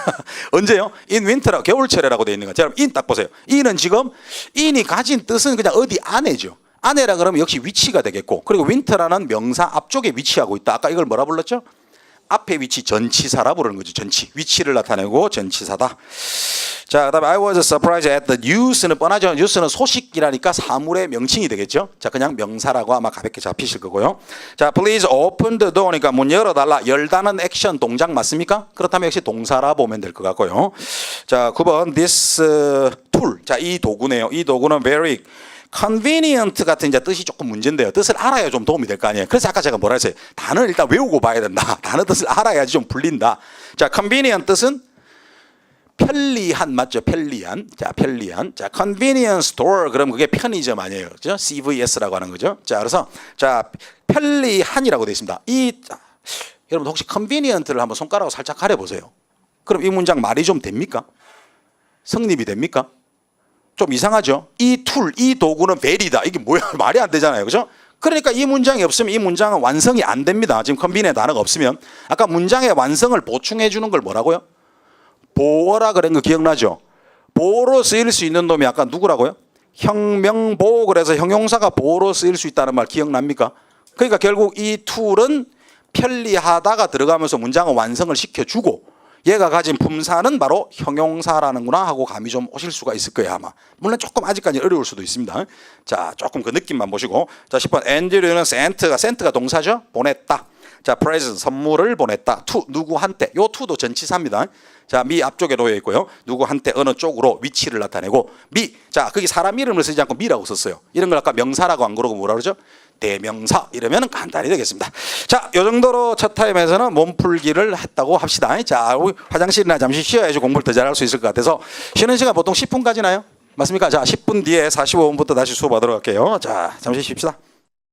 Speaker 1: 언제요? in winter, 겨울철에라고 되어 있는 거. 자, 그럼 in 딱 보세요. in은 지금 in이 가진 뜻은 그냥 어디 안에죠. 안에라 그러면 역시 위치가 되겠고, 그리고 winter라는 명사 앞쪽에 위치하고 있다. 아까 이걸 뭐라 불렀죠? 앞에 위치 전치사라 부르는 거죠. 전치. 위치를 나타내고 전치사다. 자, 그다음에 I was surprised at the news는 뻔하죠. news는 소식이라니까 사물의 명칭이 되겠죠. 자, 그냥 명사라고 아마 가볍게 잡히실 거고요. 자, please open the door니까 문 열어달라. 열다는 액션 동작 맞습니까? 그렇다면 역시 동사라 보면 될 것 같고요. 자, 9번 this tool. 자, 이 도구네요. 이 도구는 very convenient 같은 이제 뜻이 조금 문제인데요. 뜻을 알아야 좀 도움이 될 거 아니에요. 그래서 아까 제가 뭐라 했어요? 단어를 일단 외우고 봐야 된다. 단어 뜻을 알아야지 좀 풀린다. 자, convenient 뜻은 편리한 맞죠? 편리한. 자, 편리한. 자, convenience store 그럼 그게 편의점 아니에요. 그죠? CVS라고 하는 거죠. 자, 그래서 자, 편리한이라고 되어 있습니다. 여러분 혹시 convenient를 한번 손가락으로 살짝 가려 보세요. 그럼 이 문장 말이 좀 됩니까? 성립이 됩니까? 좀 이상하죠? 이 툴, 이 도구는 very다. 이게 뭐야? 말이 안 되잖아요. 그죠? 그러니까 이 문장이 없으면 이 문장은 완성이 안 됩니다. 지금 convenient 단어가 없으면. 아까 문장의 완성을 보충해 주는 걸 뭐라고요? 보어라 그런 거 기억나죠? 보어로 쓰일 수 있는 놈이 아까 누구라고요? 형명보호. 그래서 형용사가 보어로 쓰일 수 있다는 말 기억납니까? 그러니까 결국 이 툴은 편리하다가 들어가면서 문장을 완성을 시켜주고, 얘가 가진 품사는 바로 형용사라는구나 하고 감이 좀 오실 수가 있을 거예요 아마. 물론 조금 아직까지 어려울 수도 있습니다. 자, 조금 그 느낌만 보시고. 자, 10번 Andrew는 sent가 동사죠? 보냈다. 자, present 선물을 보냈다. to 누구한테. 요 to도 전치사입니다. 자, 미 앞쪽에 놓여 있고요. 누구한테 어느 쪽으로 위치를 나타내고 미. 자, 거기 사람 이름을 쓰지 않고 미라고 썼어요. 이런 걸 아까 명사라고 안 그러고 뭐라 그러죠? 대명사. 이러면 간단히 되겠습니다. 자, 요 정도로 첫 타임에서는 몸풀기를 했다고 합시다. 자, 우리 화장실이나 잠시 쉬어야지 공부를 더 잘할 수 있을 것 같아서 쉬는 시간 보통 10분까지나요? 맞습니까? 자, 10분 뒤에 45분부터 다시 수업하도록 할게요. 자, 잠시 쉽시다.